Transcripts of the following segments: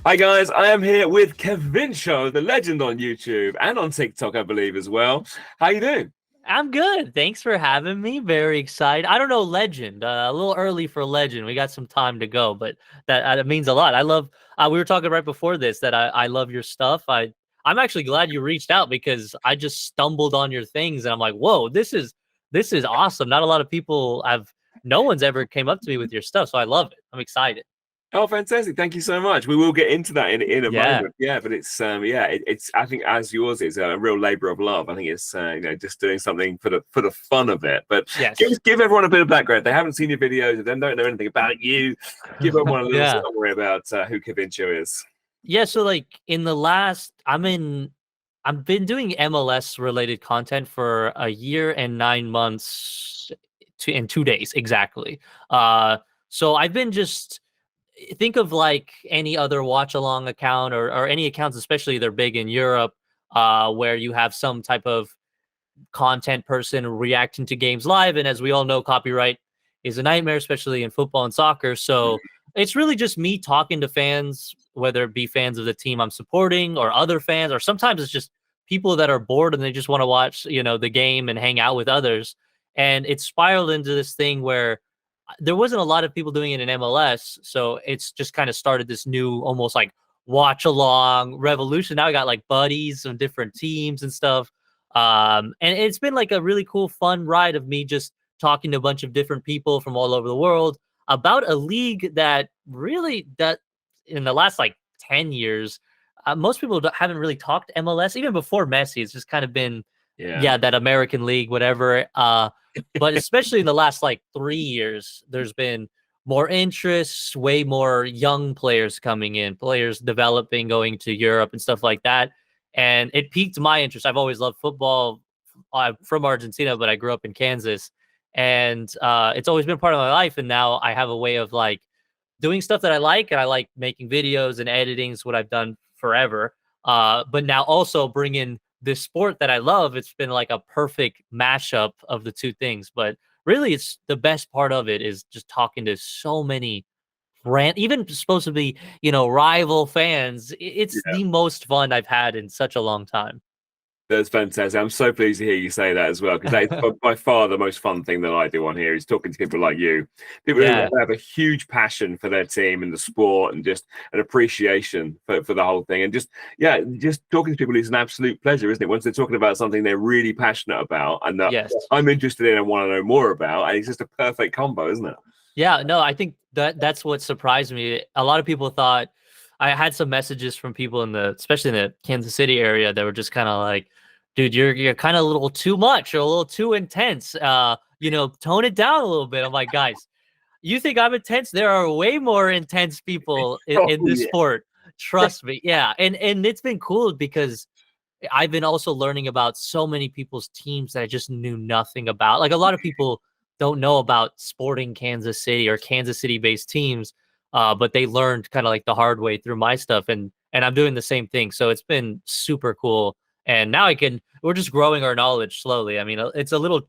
Hi guys, I am here with Kevincho, the legend on YouTube and on TikTok, I believe as well. How you doing? I'm good. Thanks for having me. Very excited. I don't know legend. A little early for legend. We got some time to go, but that means a lot. I love. We were talking right before this that I love your stuff. I'm actually glad you reached out because I just stumbled on your things and I'm like, whoa, this is awesome. Not a lot of people have. No one's ever came up to me with your stuff, so I love it. I'm excited. Oh, fantastic! Thank you so much. We will get into that in a Yeah. moment. Yeah, but it's I think as yours is a real labor of love. I think it's just doing something for the fun of it. But Yes. give everyone a bit of background. They haven't seen your videos, they don't know anything about you. Give everyone a little Yeah. summary about who Kevincho is. Yeah, so like in the last I've been doing MLS related content for a year and 9 months in 2 days exactly. So I've been just think of like any other watch along account or any accounts, especially they're big in Europe, where you have some type of content person reacting to games live. And as we all know, copyright is a nightmare, especially in football and soccer. So it's really just me talking to fans, whether it be fans of the team I'm supporting or other fans, or sometimes it's just people that are bored and they just want to watch, the game and hang out with others. And it spiraled into this thing where there wasn't a lot of people doing it in MLS. So it's just kind of started this new, almost like watch along revolution. Now I got like buddies on different teams and stuff. And it's been like a really cool, fun ride of me just talking to a bunch of different people from all over the world about a league that in the last like 10 years, most people haven't really talked MLS even before Messi. It's just kind of been, Yeah. yeah, that American league, whatever. But especially in the last like 3 years, there's been more interest, way more young players coming in, players developing, going to Europe and stuff like that, and it piqued my interest. I've always loved football. I'm from Argentina, but I grew up in Kansas, and it's always been part of my life. And now I have a way of like doing stuff that I like, and I like making videos and editing is what I've done forever. But now also bring in this sport that I love. It's been like a perfect mashup of the two things. But really, it's the best part of it is just talking to so many even supposed to be, rival fans. It's the most fun I've had in such a long time. That's fantastic. I'm so pleased to hear you say that as well, because that is by far the most fun thing that I do on here is talking to people like you, people Yeah. who have a huge passion for their team and the sport, and just an appreciation for the whole thing. And just talking to people is an absolute pleasure, isn't it? Once they're talking about something they're really passionate about and that Yes. I'm interested in and want to know more about, and it's just a perfect combo, isn't it? Yeah, no, I think that's what surprised me. A lot of people thought I had some messages from people especially in the Kansas City area that were just kind of like, dude, you're kind of a little too much or a little too intense. Tone it down a little bit. I'm like, guys, you think I'm intense? There are way more intense people Oh in this yeah, sport. Trust me. Yeah. And it's been cool because I've been also learning about so many people's teams that I just knew nothing about. Like a lot of people don't know about Sporting Kansas City or Kansas City based teams, but they learned kind of like the hard way through my stuff, and I'm doing the same thing. So it's been super cool. And now we're just growing our knowledge slowly. I mean, it's a little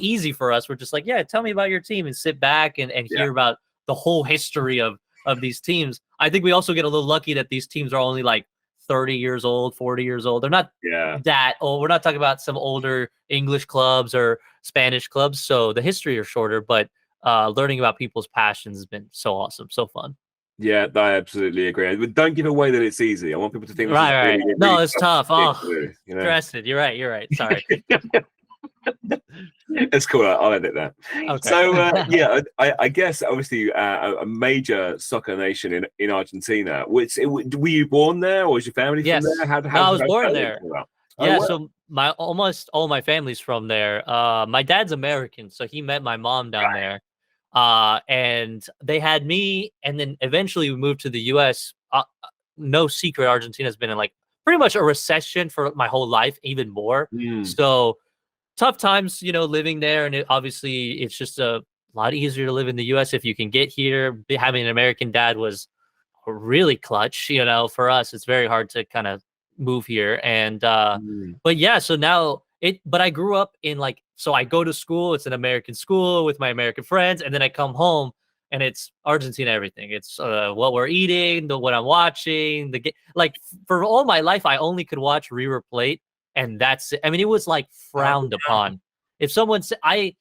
easy for us. We're just like, yeah, tell me about your team and sit back and yeah, hear about the whole history of these teams. I think we also get a little lucky that these teams are only like 30 years old, 40 years old. They're not yeah. that old. We're not talking about some older English clubs or Spanish clubs. So the history are shorter, but learning about people's passions has been so awesome, so fun. Yeah, I absolutely agree. But don't give away that it's easy. I want people to think this is Right, really, right. really No, it's tough tough. thing Oh, to do. stressed. You're right. You're right. Sorry. It's cool. I'll edit that. Okay. So I guess obviously a major soccer nation in Argentina. Were you born there, or was your family from Yes. there? No, I was How's born that there. come about? Oh Yeah, well, so my almost all my family's from there. My dad's American, so he met my mom down right. there. And they had me, and then eventually we moved to the US. No secret, Argentina's been in like pretty much a recession for my whole life, even more. Mm, So tough times, living there, and obviously it's just a lot easier to live in the US if you can get here. Having an American dad was really clutch. For us, it's very hard to kind of move here. And mm. but yeah, so now but I grew up in like, so I go to school, it's an American school with my American friends, and then I come home. and it's Argentina everything. It's what we're eating, what I'm watching, the game. Like for all my life, I only could watch River Plate, and that's it. I mean, it was like Oh, frowned upon. If someone said, I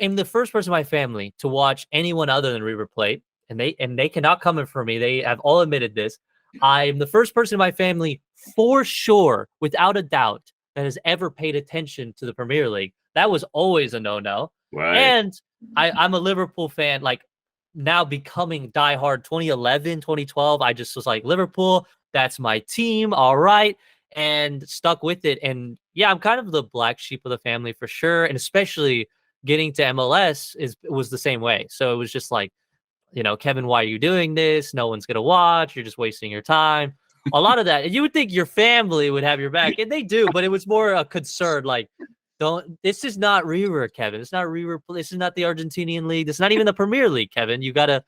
am the first person in my family to watch anyone other than River Plate, and they cannot come in for me. They have all admitted this. I am the first person in my family, for sure, without a doubt, that has ever paid attention to the Premier League. That was always a no-no. right. And I'm a Liverpool fan, like now becoming diehard 2011, 2012. I just was like, Liverpool, that's my team. All right. And stuck with it. And yeah, I'm kind of the black sheep of the family for sure. And especially getting to MLS was the same way. So it was just like, Kevin, why are you doing this? No one's gonna watch. You're just wasting your time. A lot of that. And you would think your family would have your back, and they do, but it was more a concern. Like, don't. This is not River, Kevin. It's not River. This is not the Argentinian league. It's not even the Premier League, Kevin. You gotta.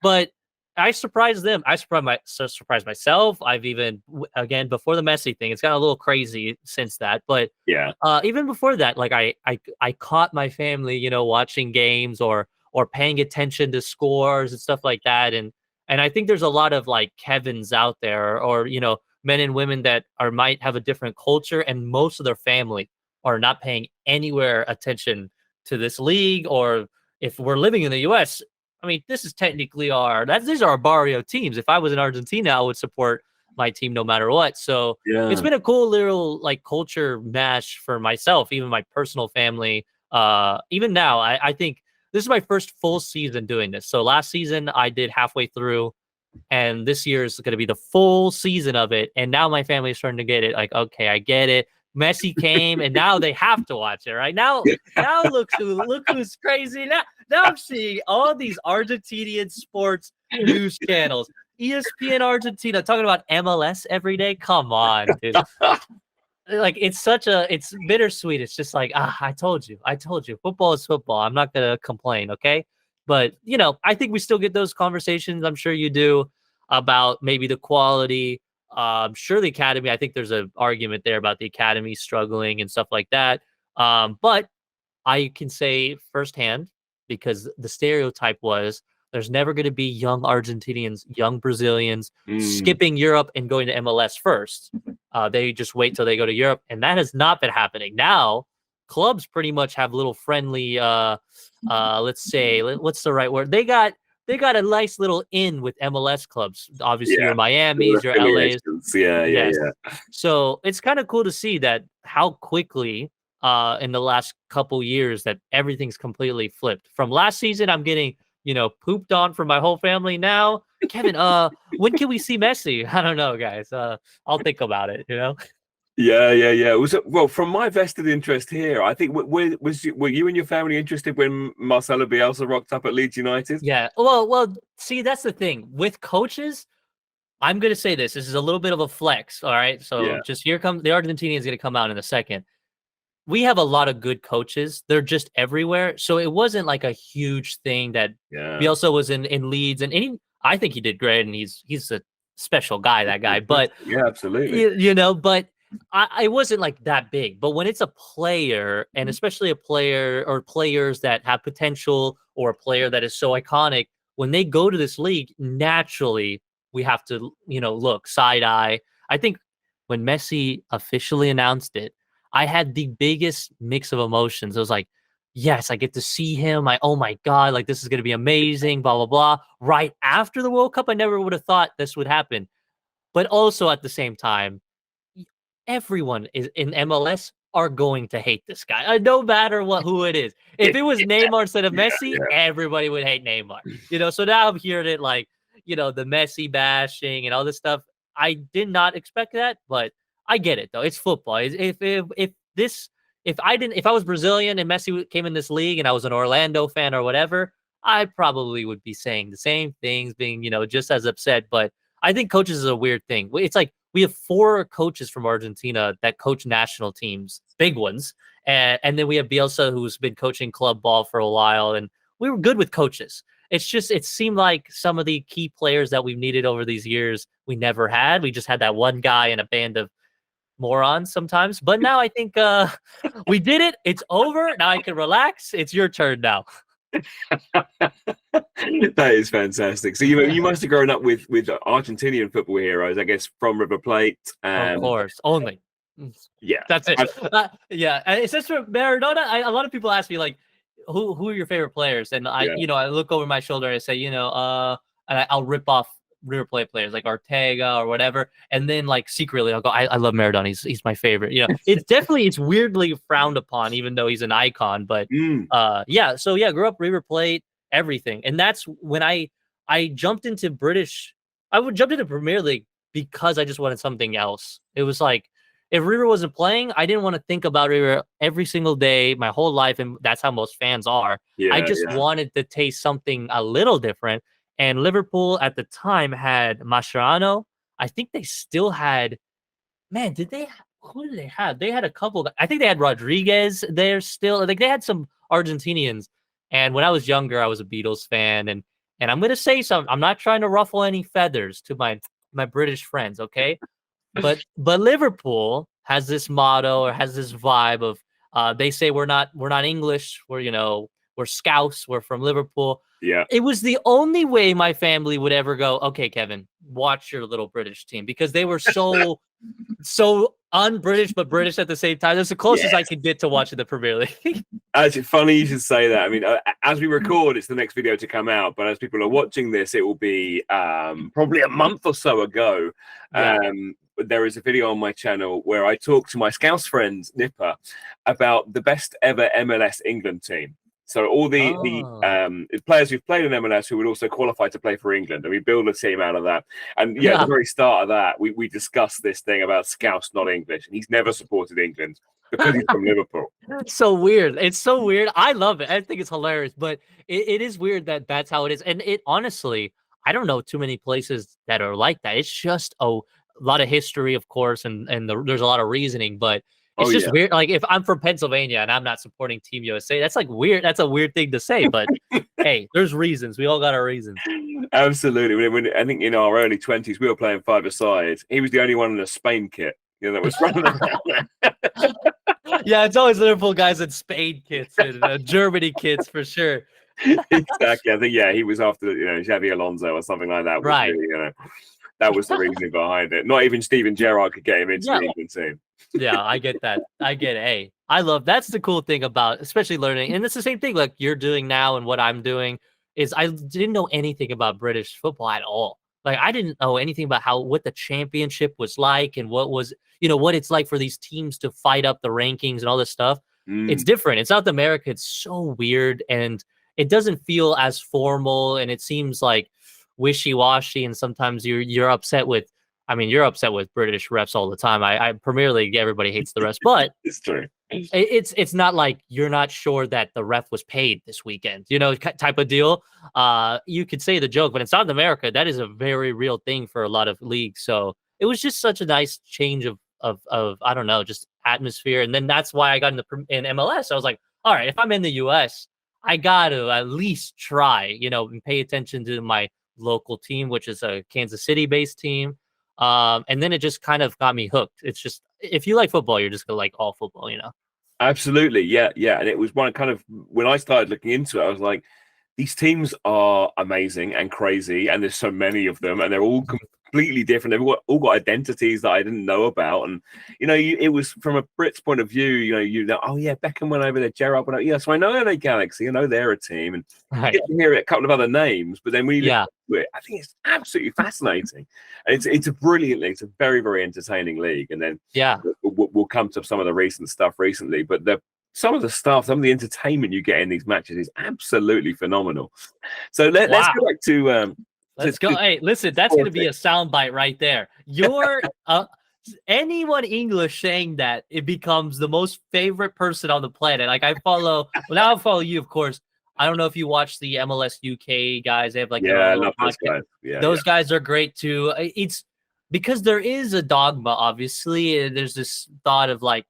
But I surprised them. I surprised myself. I've even again before the Messi thing. It's gotten a little crazy since that, but Yeah. even before that, like I caught my family, watching games or paying attention to scores and stuff like that. And I think there's a lot of like Kevins out there, or men and women that might have a different culture, and most of their family are not paying anywhere attention to this league. Or if we're living in the US, I mean, this is technically these are our barrio teams. If I was in Argentina, I would support my team no matter what. So it's Yeah. been a cool little like culture mash for myself, even my personal family. Even now, I think this is my first full season doing this. So last season I did halfway through, and this year is going to be the full season of it. And now my family is starting to get it. Like, okay, I get it. Messi came, and now they have to watch it, right? Now look who's crazy. Now I'm seeing all these Argentinian sports news channels, ESPN Argentina talking about MLS every day. Come on, dude. Like it's bittersweet. It's just like, I told you. Football is football. I'm not gonna complain, okay? But I think we still get those conversations. I'm sure you do about maybe the quality. Sure, the academy. I think there's an argument there about the academy struggling and stuff like that. But I can say firsthand, because the stereotype was there's never going to be young Argentinians, young Brazilians skipping Europe and going to MLS first. They just wait till they go to Europe, and that has not been happening. Now, clubs pretty much have little friendly, let's say, what's the right word? They got a nice little in with MLS clubs. Obviously, your Miami's, your LA's. Yeah. So it's kind of cool to see that how quickly in the last couple years that everything's completely flipped. From last season, I'm getting pooped on from my whole family. Now, Kevin, when can we see Messi? I don't know, guys. I'll think about it. Yeah. Well, from my vested interest here, I think were you and your family interested when Marcelo Bielsa rocked up at Leeds United? Yeah. Well. See, that's the thing with coaches. I'm gonna say this. This is a little bit of a flex. All right. So just here comes the Argentinians gonna come out in a second. We have a lot of good coaches. They're just everywhere. So it wasn't like a huge thing that Bielsa was in Leeds, and I think he did great, and he's a special guy, that guy. But yeah, absolutely. But I wasn't like that big. But when it's a player, and especially a player or players that have potential, or a player that is so iconic, when they go to this league, naturally we have to look side eye. I think when Messi officially announced it, I had the biggest mix of emotions. I was like, yes, I get to see him. Oh my God, like this is going to be amazing, blah, blah, blah. Right after the World Cup, I never would have thought this would happen. But also at the same time, everyone is in MLS are going to hate this guy, no matter who it is. If it was Neymar instead of Messi, everybody would hate Neymar. So now I'm hearing it like, the Messi bashing and all this stuff. I did not expect that, but I get it though. It's football. If I was Brazilian and Messi came in this league and I was an Orlando fan or whatever, I probably would be saying the same things, being just as upset. But I think coaches is a weird thing. It's like we have 4 coaches from Argentina that coach national teams, big ones, and then we have Bielsa, who's been coaching club ball for a while, and we were good with coaches. It's just it seemed like some of the key players that we've needed over these years we never had. We just had that one guy in a band of morons sometimes. But now I think we did it. It's over. Now I can relax. It's your turn now. That is fantastic. So you must have grown up with Argentinian football heroes, I guess, from River Plate. Of course, only. Mm, Yeah, That's it. Yeah, and it's just for Maradona. A lot of people ask me like, who are your favorite players? And yeah, I look over my shoulder and I say, and I'll rip off River Plate players like Ortega or whatever, and then like secretly I'll go, I love Maradona. He's my favorite. It's weirdly frowned upon, even though he's an icon. But mm, yeah. So yeah, grew up River Plate, everything, and that's when I jumped into British. I would jump into Premier League because I just wanted something else. It was like if River wasn't playing, I didn't want to think about River every single day, my whole life, and that's how most fans are. I yeah, just wanted to taste something a little different. And Liverpool at the time had Mascherano. I think they still had. Man, who did they have? They had a couple. I think they had Rodriguez there still. Like they had some Argentinians. And when I was younger, I was a Beatles fan. And I'm gonna say something. I'm not trying to ruffle any feathers to my British friends, okay? But Liverpool has this motto or has this vibe of they say we're not English, we're Scouse, we're from Liverpool. yeah. It was the only way my family would ever go, okay, Kevin, watch your little British team because they were so un-British but British at the same time. That's the closest I could get to watching the Premier League. Actually, funny you should say that. I mean, as we record, it's the next video to come out. But as people are watching this, it will be probably a month or so ago. Yeah. There is a video on my channel where I talk to my Scouse friend Nipper about the best ever MLS England team. So all the players who've played in MLS who would also qualify to play for England, and we build a team out of that. And yeah, at the very start of that, we discussed this thing about Scouse not English, and he's never supported England because he's from Liverpool. It's so weird. It's so weird. I love it. I think it's hilarious, but it is weird that that's how it is. And it honestly, I don't know too many places that are like that. It's just a lot of history, of course, and there's a lot of reasoning, but it's just weird. Like if I'm from Pennsylvania and I'm not supporting Team USA, that's like weird. That's a weird thing to say, but hey, there's reasons. We all got our reasons. Absolutely. When I think in our early 20s, we were playing five-a-side. He was the only one in a Spain kit, that was running around. Yeah, it's always Liverpool guys in Spain kits and Germany kits for sure. Exactly. I think he was after Xavi Alonso or something like that. Right. Really, that was the reasoning behind it. Not even Steven Gerrard could get him into the England team. Yeah, I get that. I get it. Hey, that's the cool thing about especially learning. And it's the same thing like you're doing now and what I'm doing is I didn't know anything about British football at all. Like I didn't know anything about what the championship was like and what was, what it's like for these teams to fight up the rankings and all this stuff. It's different. In South America, it's so weird and it doesn't feel as formal and it seems like wishy-washy and sometimes you're upset with British refs all the time. I Premier League, everybody hates the refs, but it's true. It's not like you're not sure that the ref was paid this weekend, type of deal. You could say the joke, but in South America, that is a very real thing for a lot of leagues. So it was just such a nice change of I don't know, just atmosphere. And then that's why I got in MLS. I was like, all right, if I'm in the US, I got to at least try, and pay attention to my local team, which is a Kansas City based team. And then it just kind of got me hooked. It's just, if you like football, you're just gonna like all football, Absolutely. Yeah. And it was one kind of, when I started looking into it, I was like, these teams are amazing and crazy, and there's so many of them, and they're all completely different. They've all got identities that I didn't know about, and it was from a Brit's point of view. Oh yeah, Beckham went over there, Gerrard went over. Yeah, so I know LA Galaxy. I know they're a team, and you get to hear a couple of other names. But then when you look into it, I think it's absolutely fascinating. It's a very very entertaining league. And then we'll come to some of the recent stuff recently, but some of the entertainment you get in these matches is absolutely phenomenal. So let's go back to let's go. Hey, listen, that's going to be a soundbite right there. You're anyone English saying that, it becomes the most favorite person on the planet. Like I follow you, of course. I don't know if you watch the MLS UK guys. They have like I love those guys. Those guys are great too. It's because there is a dogma, obviously. There's this thought of like,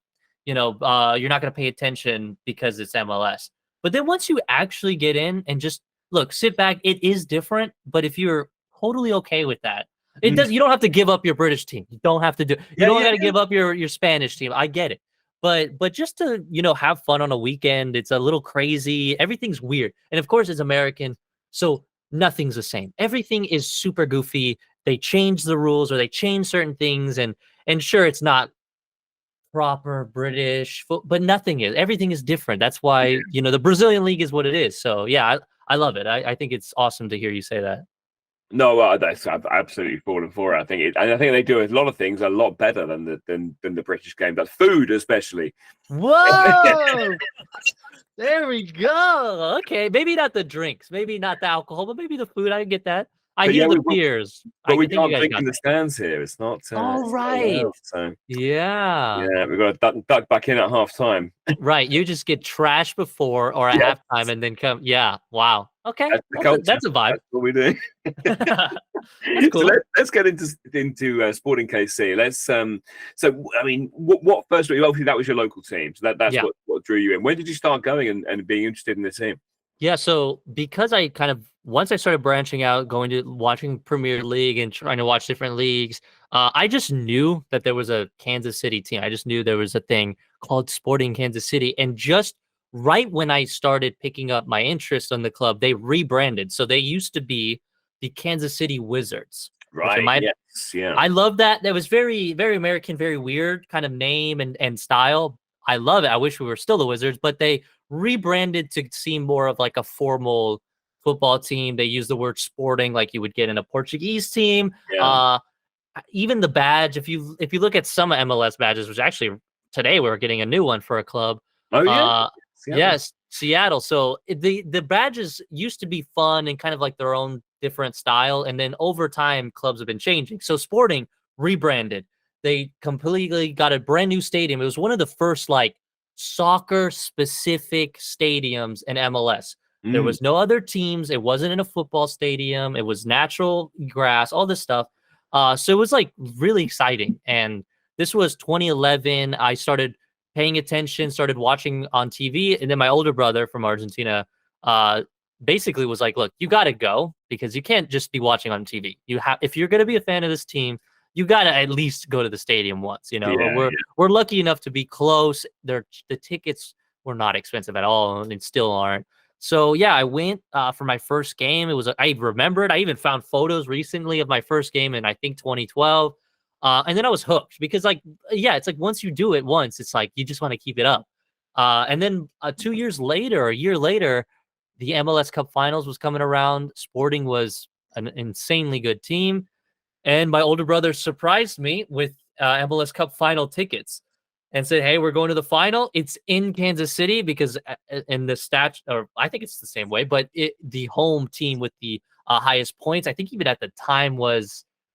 you're not going to pay attention because it's MLS. But then once you actually get in and just sit back, it is different. But if you're totally okay with that, you don't have to give up your British team. You don't have to you don't got to give up your Spanish team. I get it. but just to have fun on a weekend. It's a little crazy. Everything's weird, and of course, it's American, so nothing's the same. Everything is super goofy. They change the rules or they change certain things, and sure, it's not proper British, but nothing is. Everything is different. That's why the Brazilian league is what it is. So yeah, I love it. I think it's awesome to hear you say that. No, that's I've absolutely fallen for it. And I think they do a lot of things a lot better than the British game. But food, especially. Whoa! There we go. Okay, maybe not the drinks, maybe not the alcohol, but maybe the food. I get that. I But hear yeah, the beers. but I we think you can't guys drink got in the that. stands here. It's not. All It's not right. allowed, so Yeah. yeah, we've got to duck back in at half time. Right. You just get trashed before or at Yeah, halftime and then come. Yeah. Wow. Okay. that's the culture. That's a vibe. That's what we do. That's So cool. let's get into Sporting KC. So I mean, what first of all, obviously that was your local team, so that's Yeah. what drew you in. When did you start going and being interested in the team? Yeah, so because I kind of once I started branching out, going to watching Premier League and trying to watch different leagues, I just knew that there was a Kansas City team. I just knew there was a thing called Sporting Kansas City, and just right when I started picking up my interest in the club, they rebranded. So they used to be the Kansas City Wizards, which in Right. my Yes. Yeah. I love that. That was very, very American, very weird kind of name and style. I love it. I wish we were still the Wizards, but they rebranded to seem more of like a formal football team. They use the word sporting like you would get in a Portuguese team. Yeah. Even the badge, if you look at some MLS badges, which actually today we're getting a new one for a club. Oh yeah. Uh, Seattle. yes, Seattle. So the badges used to be fun and kind of like their own different style, and then over time, clubs have been changing. So Sporting rebranded. They completely got a brand new stadium. It was one of the first like soccer specific stadiums in MLS. There Mm, was no other teams. It wasn't in a football stadium. It was natural grass, all this stuff. So it was like really exciting. And this was 2011. I started paying attention, started watching on TV, and then my older brother from Argentina basically was like, "Look, you got to go because you can't just be watching on TV. You have if you're going to be a fan of this team, you got to at least go to the stadium once. You know, yeah. we're lucky enough to be close. The tickets were not expensive at all, and still aren't. So yeah, I went for my first game. I remembered. I even found photos recently of my first game in I think 2012. And then I was hooked because yeah, it's like once you do it once, it's like you just want to keep it up. And then 2 years later, a year later, the MLS Cup Finals was coming around. Sporting was an insanely good team, and my older brother surprised me with MLS Cup final tickets and said, "Hey, we're going to the final. It's in Kansas City because in the stat, or I think it's the same way, but the home team with the highest points, I think even at the time I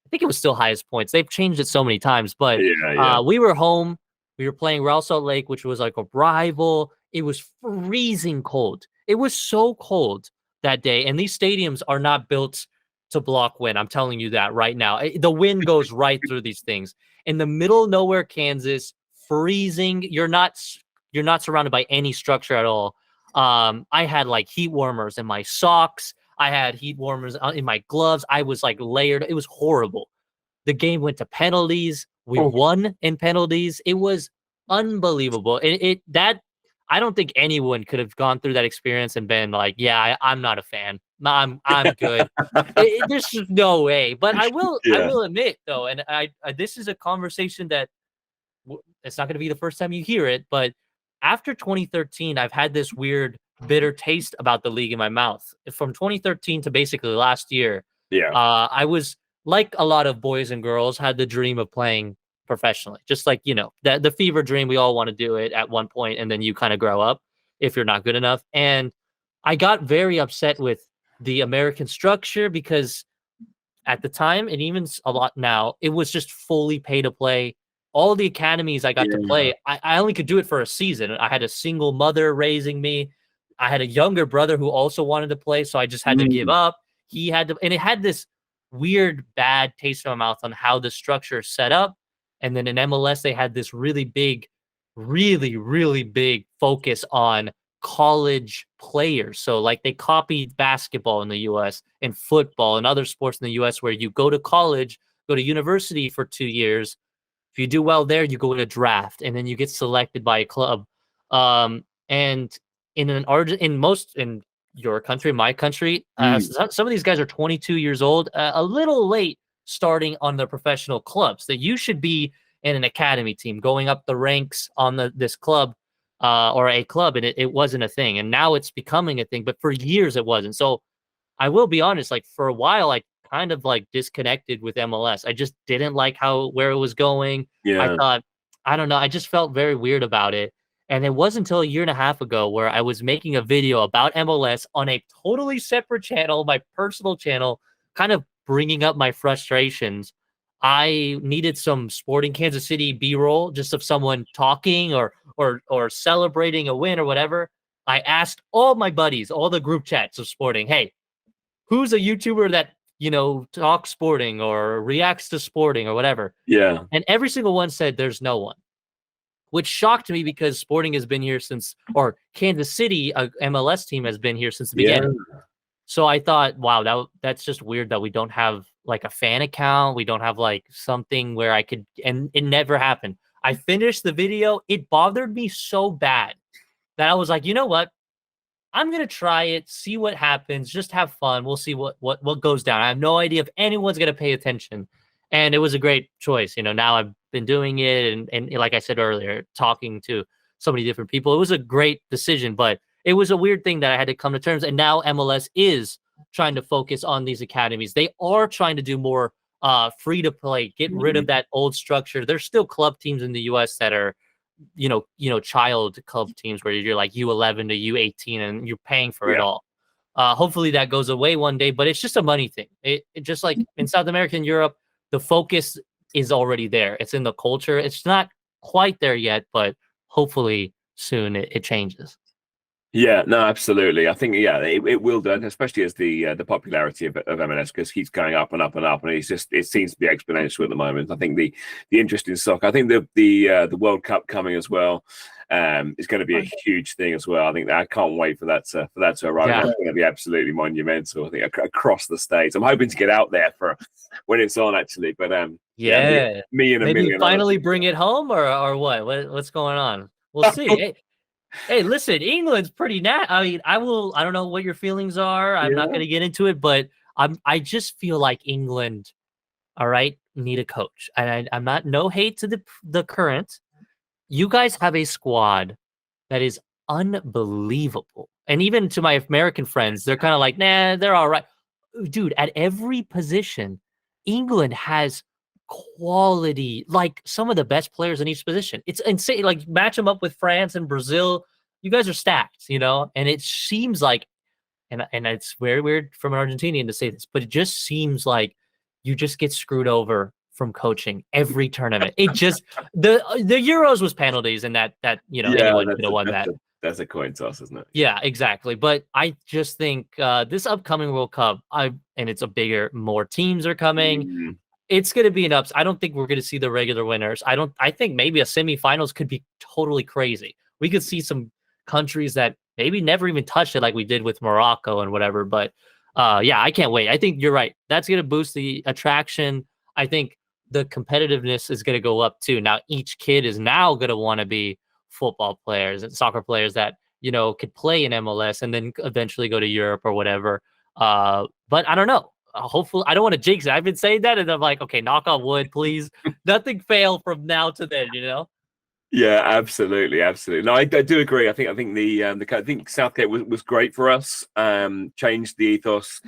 think it was still highest points. They've changed it so many times, but Yeah. we were home. We were playing Real Salt Lake, which was like a rival. It was freezing cold. It was so cold that day, and these stadiums are not built to block wind. I'm telling you that right now. The wind goes right through these things. In the middle of nowhere, Kansas, freezing. You're not surrounded by any structure at all. I had like heat warmers in my socks. I had heat warmers in my gloves. I was like layered. It was horrible. The game went to penalties. We Oh, won in penalties. It was unbelievable. That I don't think anyone could have gone through that experience and been like, "Yeah, I'm not a fan. I'm good." There's just no way. But I yeah. will admit though, and this is a conversation that it's not going to be the first time you hear it, but after 2013, I've had this weird bitter taste about the league in my mouth. From 2013 to basically last year, Yeah. I was like a lot of boys and girls had the dream of playing professionally, just like the fever dream. We all want to do it at one point, and then you kind of grow up if you're not good enough. And I got very upset with the American structure because at the time, and even a lot now, it was just fully pay to play. All the academies I got to Yeah. play, I only could do it for a season. I had a single mother raising me. I had a younger brother who also wanted to play, so I just had to give Mm, up. He had to, and it had this weird bad taste in my mouth on how the structure is set up. And then in MLS, they had this really big, really, really big focus on college players. So like they copied basketball in the US and football and other sports in the US where you go to college, go to university for 2 years, If you do well there, you go in a draft, and then you get selected by a club. And in your country, my country, some of these guys are 22 years old, a little late starting on the professional clubs. That you should be in an academy team, going up the ranks on this club or a club, and it wasn't a thing. And now it's becoming a thing, but for years it wasn't. So I will be honest, like for a while, I kind of like disconnected with MLS. I just didn't like where it was going. I Yeah. thought, I don't know, I just felt very weird about it. And it wasn't until a year and a half ago where I was making a video about MLS on a totally separate channel, my personal channel, kind of bringing up my frustrations. I needed some Sporting Kansas City B-roll, just of someone talking or celebrating a win or whatever. I asked all my buddies, all the group chats of Sporting, hey, who's a YouTuber that, talks Sporting or reacts to Sporting or whatever? Yeah. And every single one said there's no one, which shocked me because Sporting has been here or Kansas City, a MLS team, has been here since the beginning. So I thought, wow, that's just weird that we don't have like a fan account. We don't have like something where I could, and it never happened. I finished the video. It bothered me so bad that I was like, you know what? I'm going to try it, see what happens, just have fun. We'll see what goes down. I have no idea if anyone's going to pay attention. And it was a great choice. Now I've been doing it and like I said earlier, talking to so many different people. It was a great decision, but it was a weird thing that I had to come to terms. And now MLS is trying to focus on these academies. They are trying to do more free to play, get rid of that old structure. There's still club teams in the US that are, child club teams where you're like U11 to U18 and you're paying for it all. Hopefully that goes away one day, but it's just a money thing. It just like in South America and Europe, the focus is already there. It's in the culture. It's not quite there yet, but hopefully soon it changes. Yeah, no, absolutely. I think it will do, especially as the popularity of MLS keeps going up and up and up, and it seems to be exponential at the moment. I think the interest in soccer. I think the World Cup coming as well is going to be a huge thing as well. I think I can't wait for that to arrive. Yeah. That's going to be absolutely monumental. I think across the states. I'm hoping to get out there for when it's on actually, but me and a maybe million finally bring it home or what? What's going on? We'll see. Hey, listen, England's pretty I mean, I don't know what your feelings are. I'm not going to get into it, but I just feel like England, all right, need a coach. And I'm not, no hate to the current. You guys have a squad that is unbelievable. And even to my American friends, they're kind of like, nah, they're all right. Dude, at every position, England has quality, like some of the best players in each position. It's insane. Like match them up with France and Brazil. You guys are stacked, and it seems like, and it's very weird from an Argentinian to say this, but it just seems like you just get screwed over from coaching every tournament. It just, the Euros was penalties and that anyone could have won that. That's a coin toss, isn't it? Yeah, exactly. But I just think this upcoming World Cup, and it's more teams are coming. It's going to be an ups. I don't think we're going to see the regular winners. I think maybe a semifinals could be totally crazy. We could see some countries that maybe never even touched it like we did with Morocco and whatever. But I can't wait. I think you're right. That's going to boost the attraction. I think the competitiveness is going to go up too. Now, each kid is now going to want to be football players and soccer players that, could play in MLS and then eventually go to Europe or whatever. But I don't know. Hopefully, I don't want to jinx it. I've been saying that, and I'm like, okay, knock on wood, please. Nothing fail from now to then, Yeah, absolutely. No, I do agree. I think I think Southgate was great for us. Changed the ethos,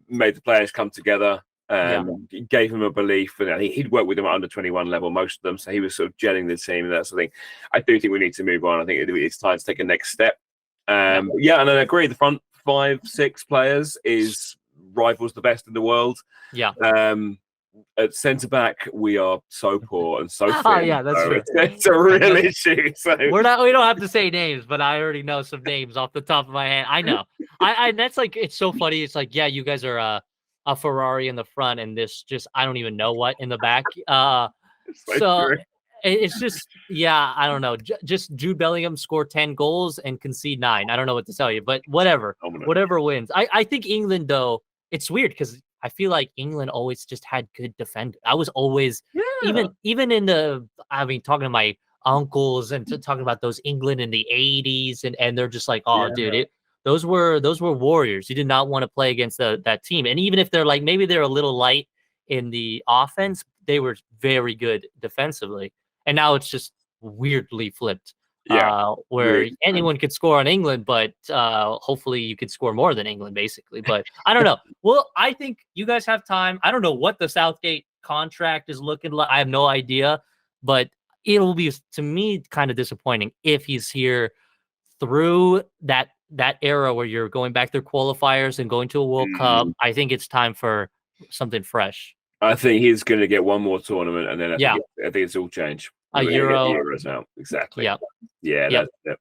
made the players come together. Gave him a belief, and he'd worked with them at under 21 level, most of them. So he was sort of gelling the team, and that's the thing. I do think we need to move on. I think it's time to take a next step. And I agree. The front 5-6 players rivals the best in the world. At centre back, we are so poor and so thin. That's true. It's a real issue. So we don't have to say names, but I already know some names off the top of my head. I know. I that's like, it's so funny. It's like, you guys are a Ferrari in the front and this just, I don't even know what in the back. So it's just, I don't know. Just Jude Bellingham scored 10 goals and concede 9. I don't know what to tell you, but whatever wins. I think England, though, it's weird because I feel like England always just had good defenders. I was always Yeah. even in the I mean talking to my uncles and talking about those England in the 80s and they're just like, oh Yeah. dude, those were warriors. You did not want to play against that team. And even if they're like maybe they're a little light in the offense, they were very good defensively. And now it's just weirdly flipped. Yeah. Where Really. anyone could score on England, but hopefully you could score more than England, basically. But I don't know. Well, I think you guys have time. I don't know what the Southgate contract is looking like. I have no idea, but it'll be to me kind of disappointing if he's here through that era where you're going back through qualifiers and going to a World Cup. I think it's time for something fresh. I think he's going to get one more tournament, and then I think it's all changed. A Euro. Euros now, exactly. Yeah, yeah. That's it.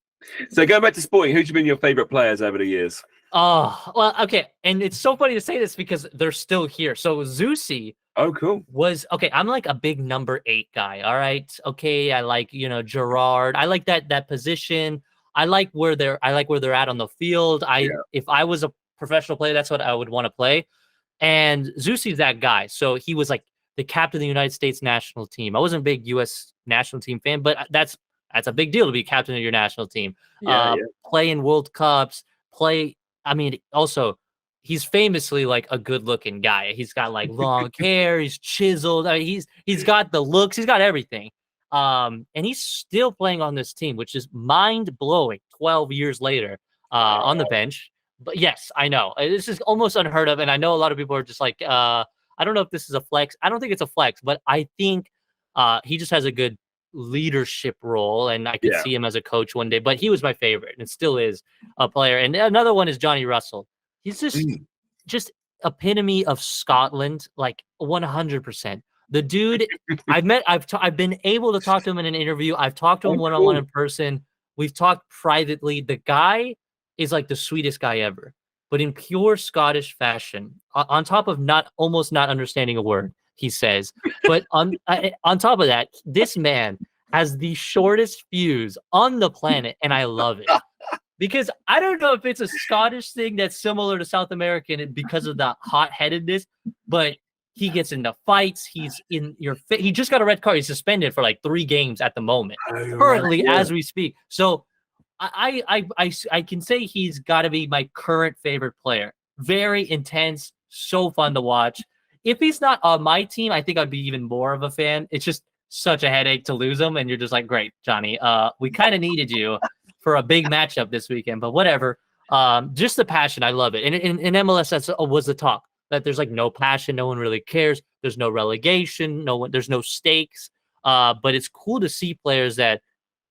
So going back to sporting, who's been your favorite players over the years? Oh, well, okay. And it's so funny to say this because they're still here. So Zusi. Oh, cool. Was okay. I'm like a big number 8 guy. All right. Okay. I like, Gerard. I like that position. I like where they're at on the field. If I was a professional player, that's what I would want to play. And Zusi's that guy. So he was like the captain of the United States national team. I wasn't a big US national team fan, but that's a big deal to be captain of your national team. Play in World Cups, also he's famously like a good-looking guy. He's got like long hair, he's chiseled. I mean, he's got the looks, he's got everything. And he's still playing on this team, which is mind-blowing 12 years later on the bench. But yes, I know. This is almost unheard of. And I know a lot of people are just like, I don't know if this is a flex. I don't think it's a flex, but I think he just has a good leadership role. And I could see him as a coach one day. But he was my favorite and still is a player. And another one is Johnny Russell. He's just epitome of Scotland, like 100%. The dude I've been able to talk to him in an interview. I've talked to him one-on-one in person. We've talked privately. The guy is like the sweetest guy ever, but in pure Scottish fashion, on top of almost not understanding a word he says. But on top of that, this man has the shortest fuse on the planet, and I love it. Because I don't know if it's a Scottish thing that's similar to South American because of the hot-headedness, but he gets into fights. He's in your face. He just got a red card. He's suspended for like 3 games at the moment, currently as we speak. So I can say he's got to be my current favorite player. Very intense, so fun to watch. If he's not on my team, I think I'd be even more of a fan. It's just such a headache to lose him, and you're just like, great, Johnny. We kind of needed you for a big matchup this weekend, but whatever. Just the passion, I love it. And in MLS, that was the talk that there's like no passion, no one really cares. There's no relegation, there's no stakes. But it's cool to see players that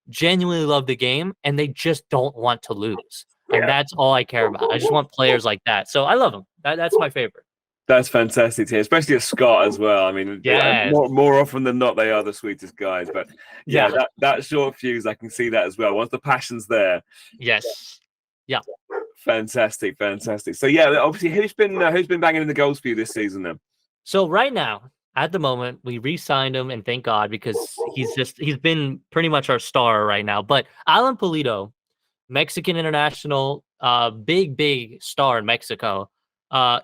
genuinely love the game and they just don't want to lose. And that's all I care about. I just want players like that. So I love them. That's my favorite. That's fantastic to hear, especially a Scot as well. I mean, more often than not, they are the sweetest guys. But that short fuse, I can see that as well. Once the passion's there. Yes. Yeah. Fantastic. So obviously, who's been banging in the goals for you this season then? So right now, at the moment, we re-signed him, and thank God, because he's been pretty much our star right now. But Alan Pulido, Mexican international, big star in Mexico.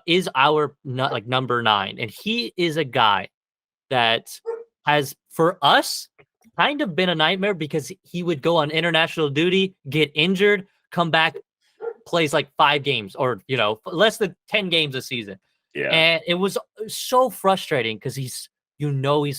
Is our number 9, and he is a guy that has for us kind of been a nightmare because he would go on international duty, get injured, come back, plays like 5 games or less than 10 games a season. And it was so frustrating because he's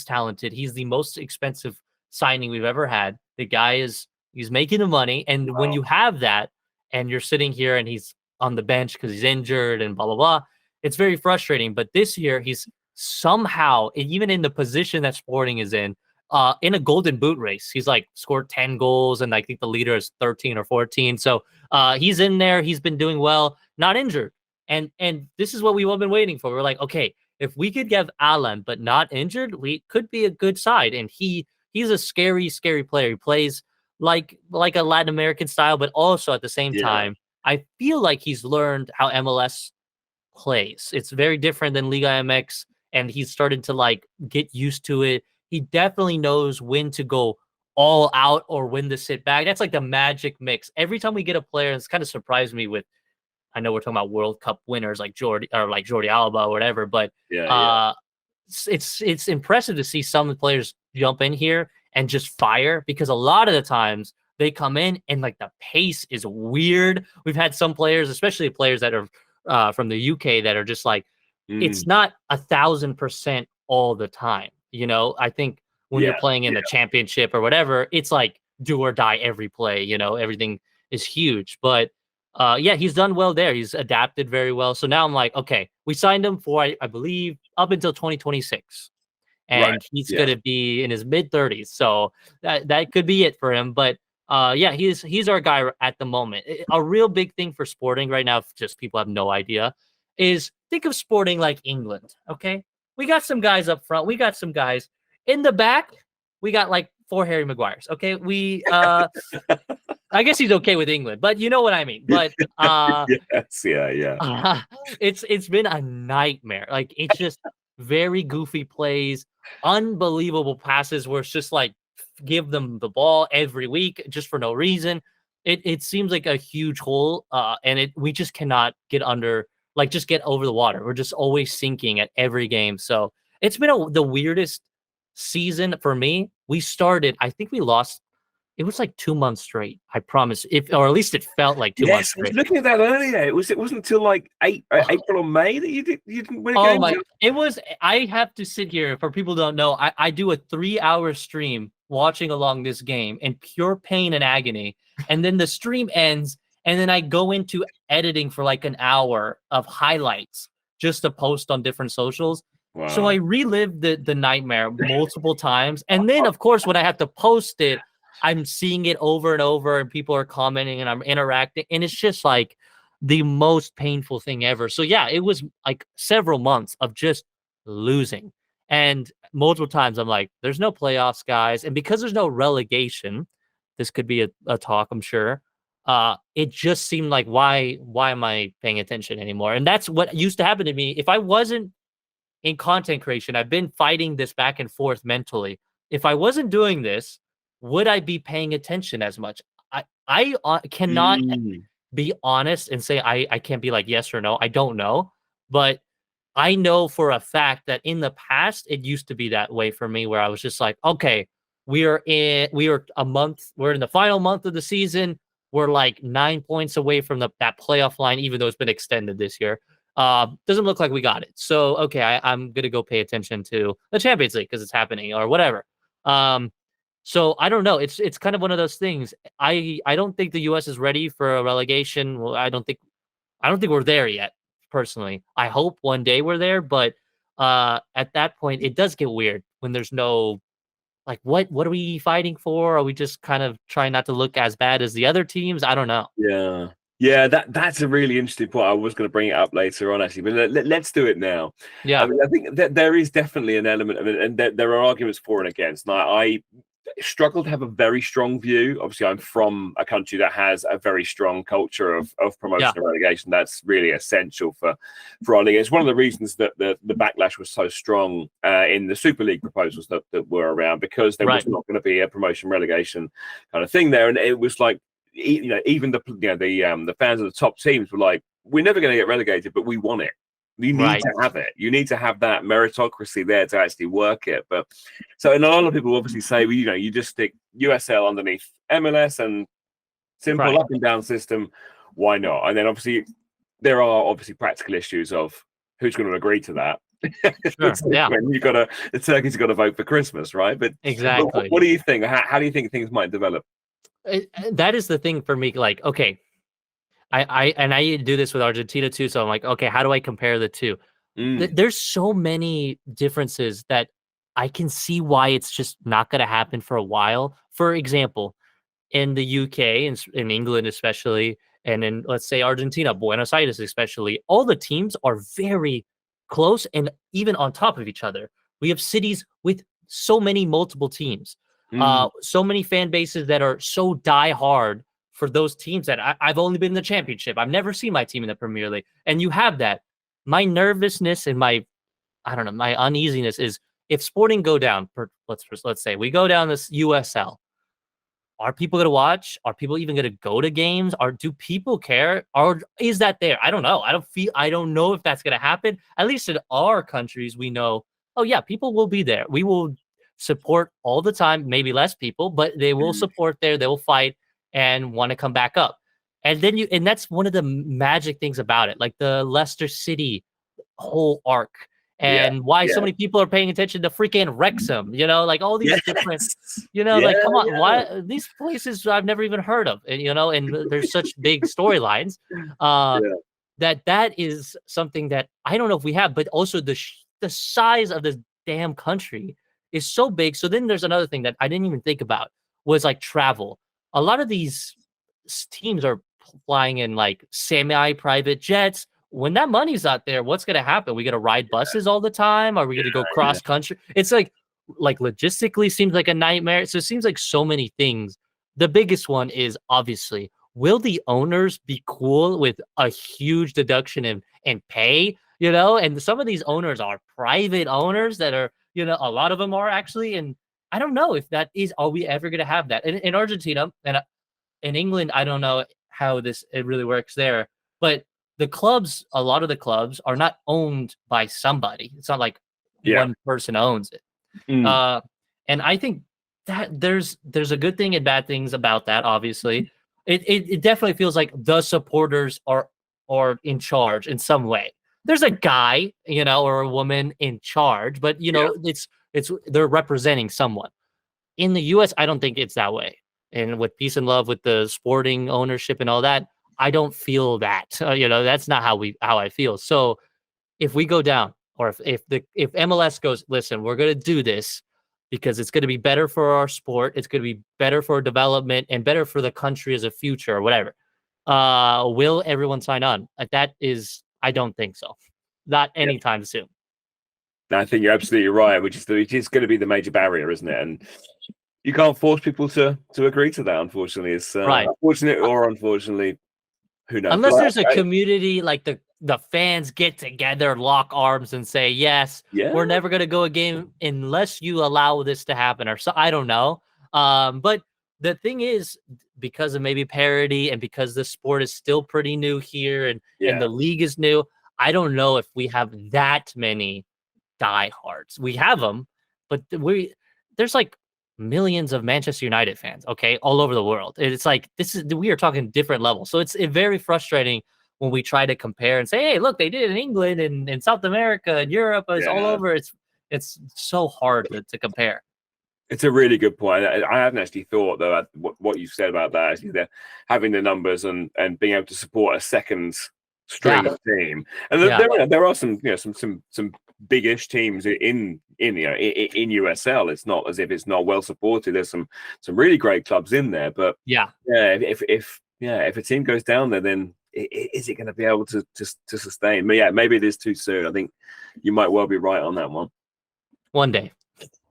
talented. He's the most expensive signing we've ever had. The guy he's making the money, and when you have that and you're sitting here and he's on the bench because he's injured and blah, blah, blah. It's very frustrating. But this year, he's somehow, even in the position that Sporting is in a golden boot race. He's like scored 10 goals, and I think the leader is 13 or 14. So he's in there. He's been doing well, not injured. And this is what we've all been waiting for. We're like, okay, if we could get Alan, but not injured, we could be a good side. And he's a scary player. He plays like a Latin American style, but also at the same time, I feel like he's learned how MLS plays. It's very different than Liga MX, and he's started to get used to it. He definitely knows when to go all out or when to sit back. That's like the magic mix. Every time we get a player, it's kind of surprised me with I know we're talking about World Cup winners like Jordi Alba or whatever, but Yeah. it's impressive to see some players jump in here and just fire, because a lot of the times they come in and like the pace is weird. We've had some players, especially players that are from the UK, that are just like, it's not 1,000% all the time. You know, I think when you're Yeah. playing in the championship or whatever, it's like do or die every play. You know, everything is huge. But yeah, he's done well there. He's adapted very well. So now I'm like, okay, we signed him for I believe up until 2026, Right. and he's Yeah. going to be in his mid 30s. So that could be it for him. But yeah, he's our guy at the moment. A real big thing for Sporting right now, if just people have no idea, is think of Sporting like England. Okay, we got some guys up front. We got some guys in the back. We got like 4 Harry Maguires. Okay, we I guess he's okay with England, but you know what I mean. But Yes. Yeah. it's been a nightmare. Like, it's just very goofy plays, unbelievable passes where it's just like give them the ball every week just for no reason. It seems like a huge hole, and we just cannot get under, like, just get over the water. We're just always sinking at every game. So it's been the weirdest season for me. We started, I think we lost. It was like 2 months straight. I promise, or at least it felt like 2 months Yes, I was straight. looking at that earlier. It wasn't until like April or May that you didn't win a Oh game. my! It was. I have to sit here, for people who don't know. I do a 3-hour stream watching along this game in pure pain and agony, and then the stream ends, and then I go into editing for like an hour of highlights just to post on different socials. So I Wow. relived the nightmare multiple times, and then of course when I have to post it, I'm seeing it over and over, and people are commenting, and I'm interacting, and it's just like the most painful thing ever. So yeah, it was like several months of just losing. And multiple times I'm like, there's no playoffs, guys. And because there's no relegation, this could be a talk, I'm sure. It just seemed like, why am I paying attention anymore? And that's what used to happen to me. If I wasn't in content creation, I've been fighting this back and forth mentally. If I wasn't doing this, would I be paying attention as much? I cannot Mm. be honest and say I can't be like yes or no. I don't know, but I know for a fact that in the past it used to be that way for me, where I was just like, okay, we're in the final month of the season. We're like 9 points away from that playoff line, even though it's been extended this year. Doesn't look like we got it. So okay, I'm gonna go pay attention to the Champions League because it's happening or whatever. So I don't know. It's kind of one of those things. I don't think the US is ready for a relegation. Well, I don't think we're there yet, personally. I hope one day we're there, but at that point it does get weird when there's no, like, what are we fighting for? Are we just kind of trying not to look as bad as the other teams? I don't know. Yeah. Yeah, that's a really interesting point. I was going to bring it up later on, actually, but let's do it now. I Yeah, mean, I think that there is definitely an element of it, and there are arguments for and against. And I struggle to have a very strong view. Obviously, I'm from a country that has a very strong culture of promotion yeah, and relegation. That's really essential for our league. It's one of the reasons that the backlash was so strong in the Super League proposals that were around, because there right, was not going to be a promotion relegation kind of thing there, and it was like, even the fans of the top teams were like, we're never going to get relegated, but we want it. You need right, to have it. You need to have that meritocracy there to actually work it. But so, and a lot of people obviously say, well, you just stick USL underneath MLS and simple right. up and down system. Why not? And then obviously there are obviously practical issues of who's going to agree to that. Sure. Yeah, When the turkey's got to vote for Christmas, right? But exactly. what do you think? How do you think things might develop? That is the thing for me. Like, okay, I do this with Argentina too. So I'm like, okay, how do I compare the two? Mm, There's so many differences that I can see why it's just not going to happen for a while. For example, in the UK and in England especially, and in, let's say, Argentina, Buenos Aires especially, all the teams are very close and even on top of each other. We have cities with so many multiple teams, mm. so many fan bases that are so die hard for those teams that I've only been in the championship. I've never seen my team in the Premier League, and you have that. My nervousness and I don't know, my uneasiness is if Sporting go down. Let's say we go down this USL. are people going to watch? Are people even going to go to games? Or do people care? Or is that there? I don't know. I don't know if that's going to happen. At least in our countries, we know, oh yeah, people will be there. We will support all the time, maybe less people, but they will support there. They will fight and want to come back up. And that's one of the magic things about it. Like the Leicester City whole arc Yeah. and why Yeah. so many people are paying attention to freaking Wrexham, like all these different, Yeah, like come on, yeah. why these places I've never even heard of, and there's such big storylines. That is something that I don't know if we have, but also the size of this damn country is so big. So then there's another thing that I didn't even think about was like travel. A lot of these teams are flying in like semi-private jets. When that money's out there, what's going to happen? We going to ride buses all the time? Are we going to go cross country? It's like logistically seems like a nightmare. So it seems like so many things. The biggest one is obviously, will the owners be cool with a huge deduction in pay? And some of these owners are private owners that are, a lot of them are actually. And I don't know if that is, are we ever going to have that in Argentina and in England? I don't know how it really works there, but a lot of the clubs are not owned by somebody. It's not like one person owns it. And I think that there's a good thing and bad things about that. Obviously, it definitely feels like the supporters are in charge in some way. There's a guy, or a woman in charge, but it's they're representing someone. In the US, I don't think it's that way. And with peace and love, with the sporting ownership and all that, I don't feel that. That's not how I feel. So if we go down, or if MLS goes, listen, we're going to do this because it's going to be better for our sport, it's going to be better for development and better for the country as a future or whatever. Will everyone sign on? I don't think so. Not anytime soon. I think you're absolutely right, which is going to be the major barrier, isn't it? And you can't force people to agree to that. Unfortunately, it's right. Unfortunate or unfortunately, who knows? Unless there's a community, like the fans get together, lock arms, and say, yes, we're never going to go a game unless you allow this to happen, or so. I don't know. But the thing is, because of maybe parity and because the sport is still pretty new here and the league is new, I don't know if we have that many diehards. We have them, but there's like millions of Manchester United fans, okay, all over the world. It's like we are talking different levels. So it's very frustrating when we try to compare and say, hey, look, they did it in England and in South America and Europe. It's all over. It's so hard to compare. It's a really good point. I haven't actually thought though what you said about that. Actually, they're having the numbers and being able to support a second string team, and there are some some big-ish teams in USL. It's not as if it's not well supported. There's some really great clubs in there, but if a team goes down there, then is it going to be able to sustain? But maybe it is too soon. I think you might well be right on that one. One day.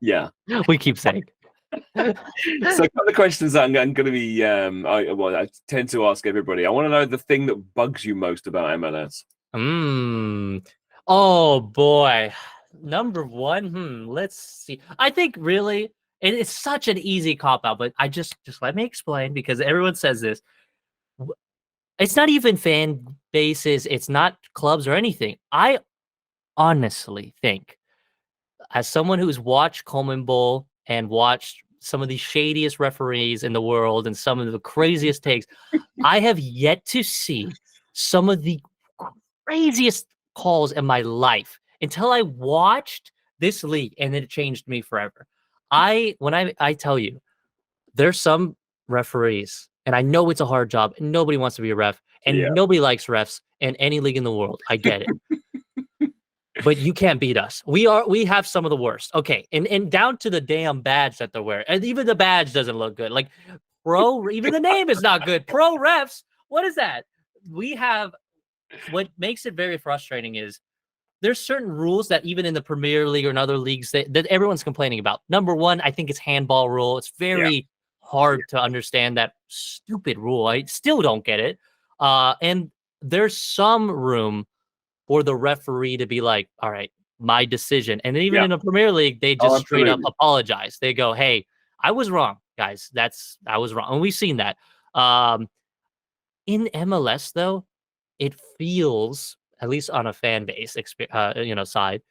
Yeah, we keep saying. So a couple of questions that I'm going to be I tend to ask everybody. I want to know the thing that bugs you most about MLS. Oh boy. Number one, let's see. I think really it's such an easy cop out, but I just let me explain, because everyone says this. It's not even fan bases, it's not clubs or anything. I honestly think, as someone who's watched Coleman Bowl and watched some of the shadiest referees in the world and some of the craziest takes, I have yet to see some of the craziest calls in my life until I watched this league, and it changed me forever. When I tell you, there's some referees, and I know it's a hard job, and nobody wants to be a ref, and nobody likes refs in any league in the world. I get it. But you can't beat us. We have some of the worst. Okay. And down to the damn badge that they're wearing. And even the badge doesn't look good. Like even the name is not good. Pro refs. What is that? What makes it very frustrating is there's certain rules that even in the Premier League or in other leagues that everyone's complaining about. Number one, I think it's handball rule. It's very hard to understand that stupid rule. I still don't get it. And there's some room for the referee to be like, all right, my decision. And even in the Premier League, they just straight up apologize. They go, hey, I was wrong, guys. I was wrong. And we've seen that. Um, in MLS though, it feels, at least on a fan base side,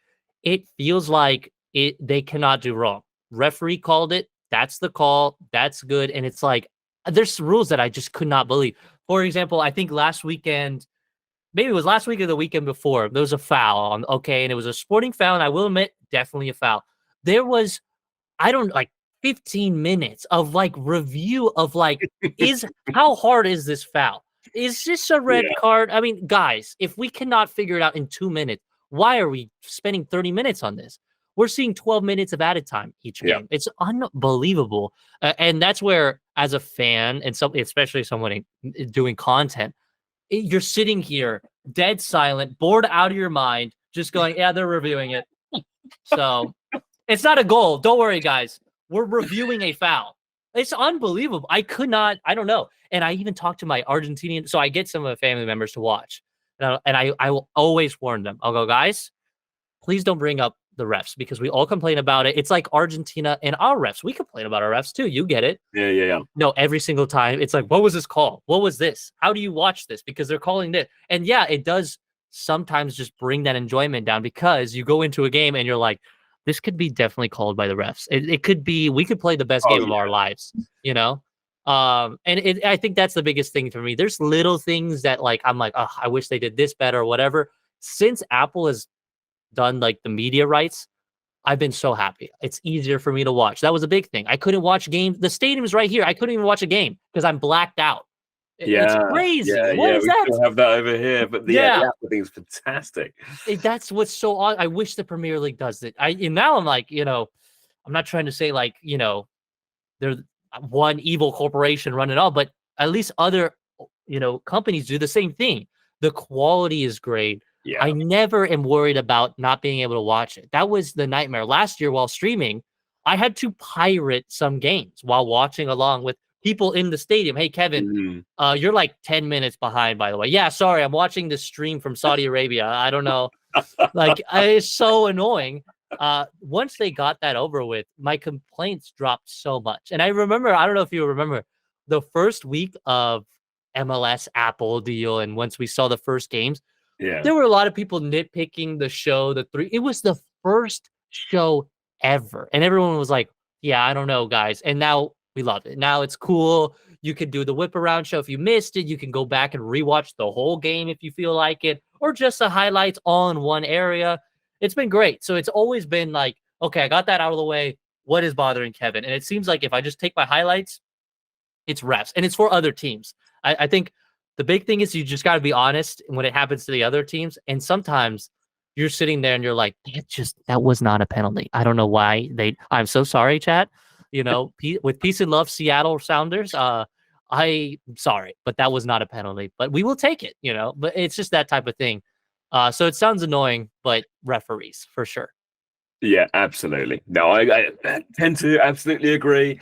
it feels like they cannot do wrong. Referee called it. That's the call. That's good. And it's like there's rules that I just could not believe. For example, I think last weekend, maybe it was last week or the weekend before, there was a foul on and it was a sporting foul, and I will admit, definitely a foul. There was, I don't like 15 minutes of like review of like, is how hard is this foul? Is this a red card? I mean, guys, if we cannot figure it out in 2 minutes, why are we spending 30 minutes on this? We're seeing 12 minutes of added time each game. It's unbelievable. And that's where, as a fan, and especially someone doing content, you're sitting here dead silent, bored out of your mind, just going, yeah, they're reviewing it. So it's not a goal. Don't worry, guys. We're reviewing a foul. It's unbelievable. I don't know. And I even talked to my Argentinian, so I get some of the family members to watch. And I will always warn them. I'll go, guys, please don't bring up the refs because we all complain about it. It's like Argentina and our refs. We complain about our refs too. You get it. Yeah. No, every single time. It's like, what was this call? What was this? How do you watch this? Because they're calling this. And yeah, it does sometimes just bring that enjoyment down because you go into a game and you're like, this could be definitely called by the refs. It could be, we could play the best game of our lives, you know? I think that's the biggest thing for me. There's little things that like, I'm like, oh, I wish they did this better or whatever. Since Apple has done like the media rights, I've been so happy. It's easier for me to watch. That was a big thing. I couldn't watch games. The stadium's right here. I couldn't even watch a game because I'm blacked out. It's crazy. What is that? We still have that over here, but the Apple thing is fantastic. That's what's so odd. I wish the Premier League does it. And now I'm like, I'm not trying to say like, they're one evil corporation running all, but at least other, companies do the same thing. The quality is great. Yeah. I never am worried about not being able to watch it. That was the nightmare. Last year while streaming, I had to pirate some games while watching along with people in the stadium. Hey, Kevin, you're like 10 minutes behind, by the way. Yeah, sorry. I'm watching the stream from Saudi Arabia. I don't know. Like, it's so annoying. Once they got that over with, my complaints dropped so much. And I remember, I don't know if you remember, the first week of MLS Apple deal, and once we saw the first games, there were a lot of people nitpicking the show. It was the first show ever, and everyone was like, "Yeah, I don't know, guys." And now we love it. Now it's cool. You can do the whip around show if you missed it. You can go back and rewatch the whole game if you feel like it, or just the highlights all in one area. It's been great. So it's always been like, okay, I got that out of the way. What is bothering Kevin? And it seems like if I just take my highlights, it's refs, and it's for other teams. I think the big thing is you just got to be honest when it happens to the other teams. And sometimes you're sitting there and you're like, that was not a penalty. I don't know why I'm so sorry, chat. With peace and love, Seattle Sounders. I'm sorry, but that was not a penalty. But we will take it, But it's just that type of thing. So it sounds annoying, but referees for sure. Yeah, absolutely. No, I tend to absolutely agree.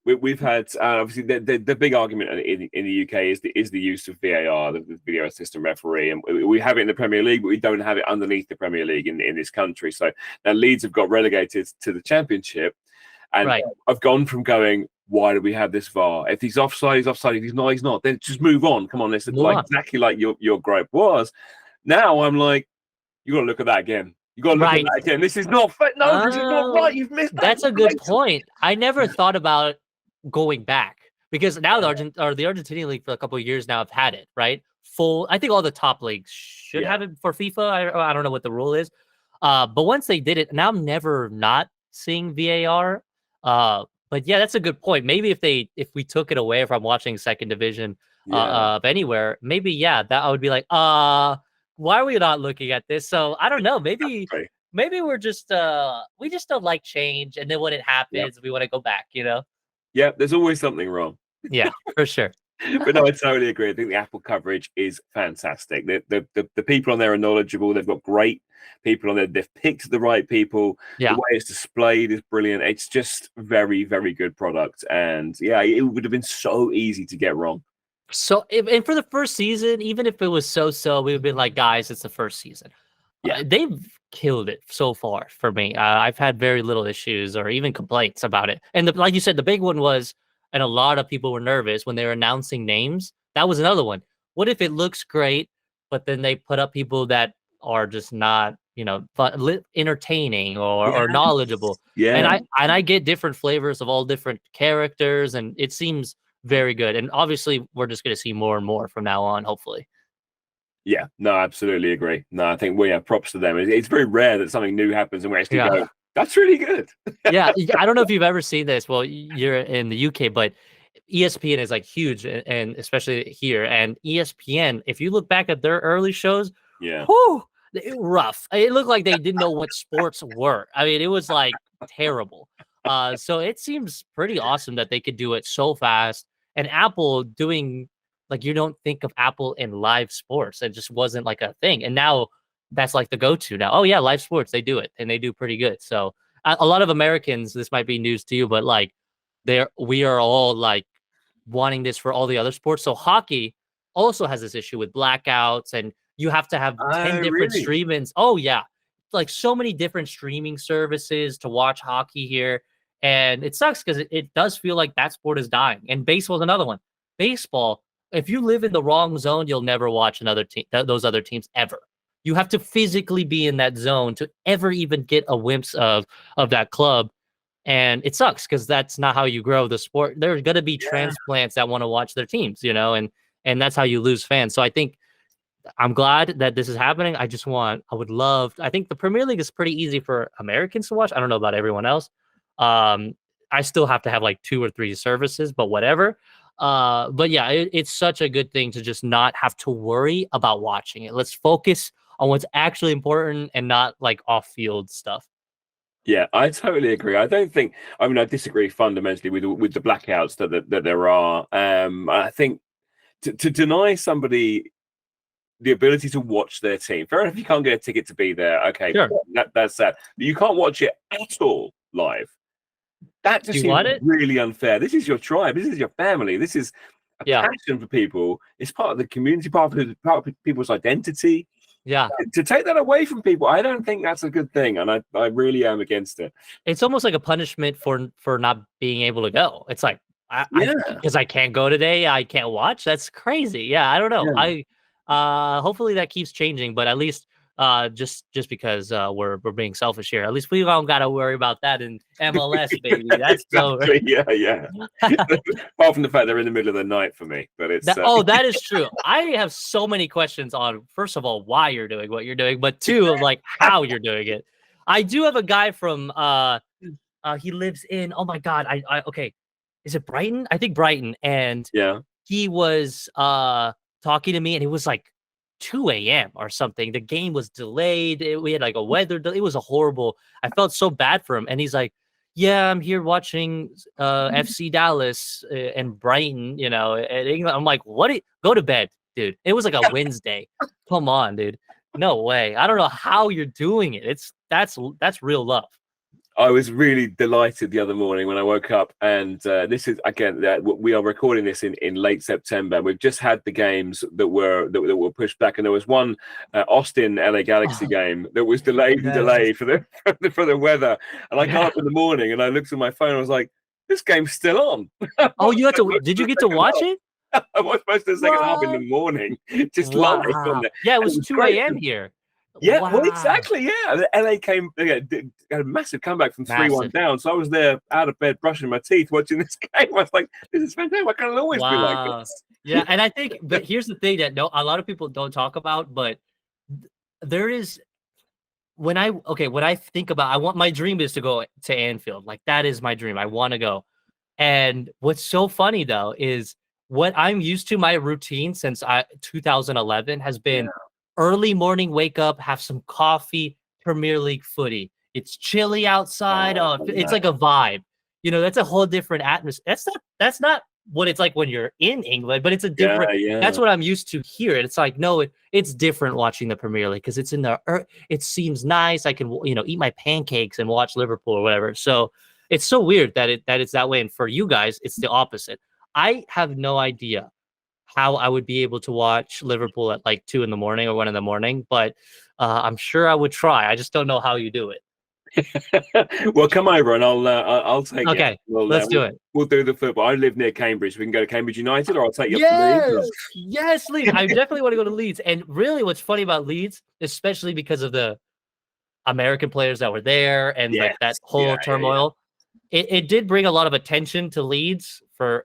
We've had obviously the big argument in the UK is the use of VAR, the video assistant referee, and we have it in the Premier League, but we don't have it underneath the Premier League in this country. So now Leeds have got relegated to the Championship, and I've gone from going, why do we have this VAR? If he's offside, he's offside. If he's not, he's not. Then just move on. Come on, this is exactly like your gripe was. Now I'm like, you got to look at that again. You got to look at that again. This is not fair. No, this is not right. You've missed that. That's a good point. I never thought about going back because now the Argentinian league for a couple of years now have had it, right? Full. I think all the top leagues should have it for FIFA. I don't know what the rule is. But once they did it, now I'm never not seeing VAR. But yeah, that's a good point. Maybe if we took it away, if I'm watching second division of anywhere, maybe that I would be like, why are we not looking at this? So I don't know. Maybe we're just we just don't like change, and then when it happens, we want to go back. Yeah, there's always something wrong. Yeah, for sure. But no, I totally agree. I think the Apple coverage is fantastic. The people on there are knowledgeable. They've got great people on there. They've picked the right people. Yeah. The way it's displayed is brilliant. It's just very, very good product. And yeah, it would have been so easy to get wrong. So, and for the first season, even if it was so, we've been like, guys, it's the first season. Yeah. They've killed it so far for me. I've had very little issues or even complaints about it. And like you said, the big one was, and a lot of people were nervous when they were announcing names. That was another one. What if it looks great, but then they put up people that are just not, entertaining or Yes. knowledgeable? And Yeah. I get different flavors of all different characters, and it seems very good. And obviously, we're just going to see more and more from now on, hopefully. Yeah, no, I absolutely agree. No, I think we have props to them. It's very rare that something new happens and we actually Yeah. go, that's really good. Yeah, I don't know if you've ever seen this. Well, you're in the UK, but ESPN is like huge, and especially here. And ESPN, if you look back at their early shows, Yeah. whew, rough. It looked like they didn't know what sports were. I mean, it was like terrible. So it seems pretty awesome that they could do it so fast. And Apple doing, like, you don't think of Apple in live sports. It just wasn't like a thing. And now that's like the go-to now. Oh yeah, live sports, they do it and they do pretty good. So a lot of Americans, this might be news to you, but like we are all like wanting this for all the other sports. So hockey also has this issue with blackouts, and you have to have 10 Oh, different really? streamings. Oh yeah. Like so many different streaming services to watch hockey here. And it sucks because it does feel like that sport is dying. And baseball is another one. Baseball, if you live in the wrong zone, you'll never watch another team, those other teams ever. You have to physically be in that zone to ever even get a glimpse of that club. And it sucks because that's not how you grow the sport. There's going to be Yeah. transplants that want to watch their teams, and that's how you lose fans. So I think I'm glad that this is happening. I think the Premier League is pretty easy for Americans to watch. I don't know about everyone else. I still have to have like 2 or 3 services, but whatever. But yeah, it's such a good thing to just not have to worry about watching it. Let's focus on what's actually important and not like off-field stuff. Yeah, I totally agree. I don't think, I mean, I disagree fundamentally with the blackouts that there are. I think to deny somebody the ability to watch their team, fair enough, you can't get a ticket to be there. Okay, Sure. that's that. But you can't watch it at all live. That just You seems want it? really unfair. This is your tribe. This is your family. This is a Yeah. passion for people. It's part of the community, part of people's identity. Yeah. To take that away from people, I don't think that's a good thing, and I really am against it. It's almost like a punishment for not being able to go. It's like Yeah. because I can't go today, I can't watch. That's crazy. Yeah, I don't know. Yeah. Hopefully that keeps changing, but at least just because we're being selfish here, at least we don't got to worry about that in MLS, baby. That's Exactly. Yeah. Apart from the fact they're in the middle of the night for me, but it's that is true. I have so many questions on, first of all, why you're doing what you're doing, but 2, of like how you're doing it. I do have a guy from he lives in, oh my god, I okay, is it Brighton? I think Brighton, and yeah. he was talking to me, and it was like 2 a.m. or something. The game was delayed. We had like a weather delay. It was a horrible. I felt so bad for him. And he's like, yeah, I'm here watching FC Dallas and Brighton, and England. I'm like, what? Go to bed, dude. It was like a Wednesday. Come on, dude. No way. I don't know how you're doing it. That's real love. I was really delighted the other morning when I woke up, and this is again we are recording this in late September. We've just had the games that were pushed back, and there was one Austin LA Galaxy game that was delayed for the weather. And I got up in the morning and I looked at my phone. And I was like, "This game's still on." Oh, you had to? Did you get to watch it? I was supposed to second half in the morning, just live on there. Yeah, it was 2 a.m. here. Yeah, wow. Well, exactly. Yeah, the LA had a massive comeback from 3-1 down. So I was there out of bed, brushing my teeth, watching this game. I was like, "This is fantastic. Why can't it always be like this?" Yeah, and I think, but here's the thing that a lot of people don't talk about, but there is when I think about, my dream is to go to Anfield. Like that is my dream. I want to go. And what's so funny though is what I'm used to. My routine since 2011 has been early morning wake up, have some coffee, Premier League footy. It's chilly outside. It's like a vibe. That's a whole different atmosphere. That's not what it's like when you're in England, but it's a different. That's what I'm used to here. And it's like, no, it's different watching the Premier League because it's in the. It seems nice. I can eat my pancakes and watch Liverpool or whatever. So it's so weird that it's that way. And for you guys, it's the opposite. I have no idea how I would be able to watch Liverpool at like 2 in the morning or 1 in the morning, but I'm sure I would try. I just don't know how you do it. Well, come over and I'll take you. Okay, let's do it. We'll do the football. I live near Cambridge. We can go to Cambridge United, or I'll take you up to Leeds. Yes, Leeds. I definitely want to go to Leeds. And really, what's funny about Leeds, especially because of the American players that were there and like that whole turmoil, it did bring a lot of attention to Leeds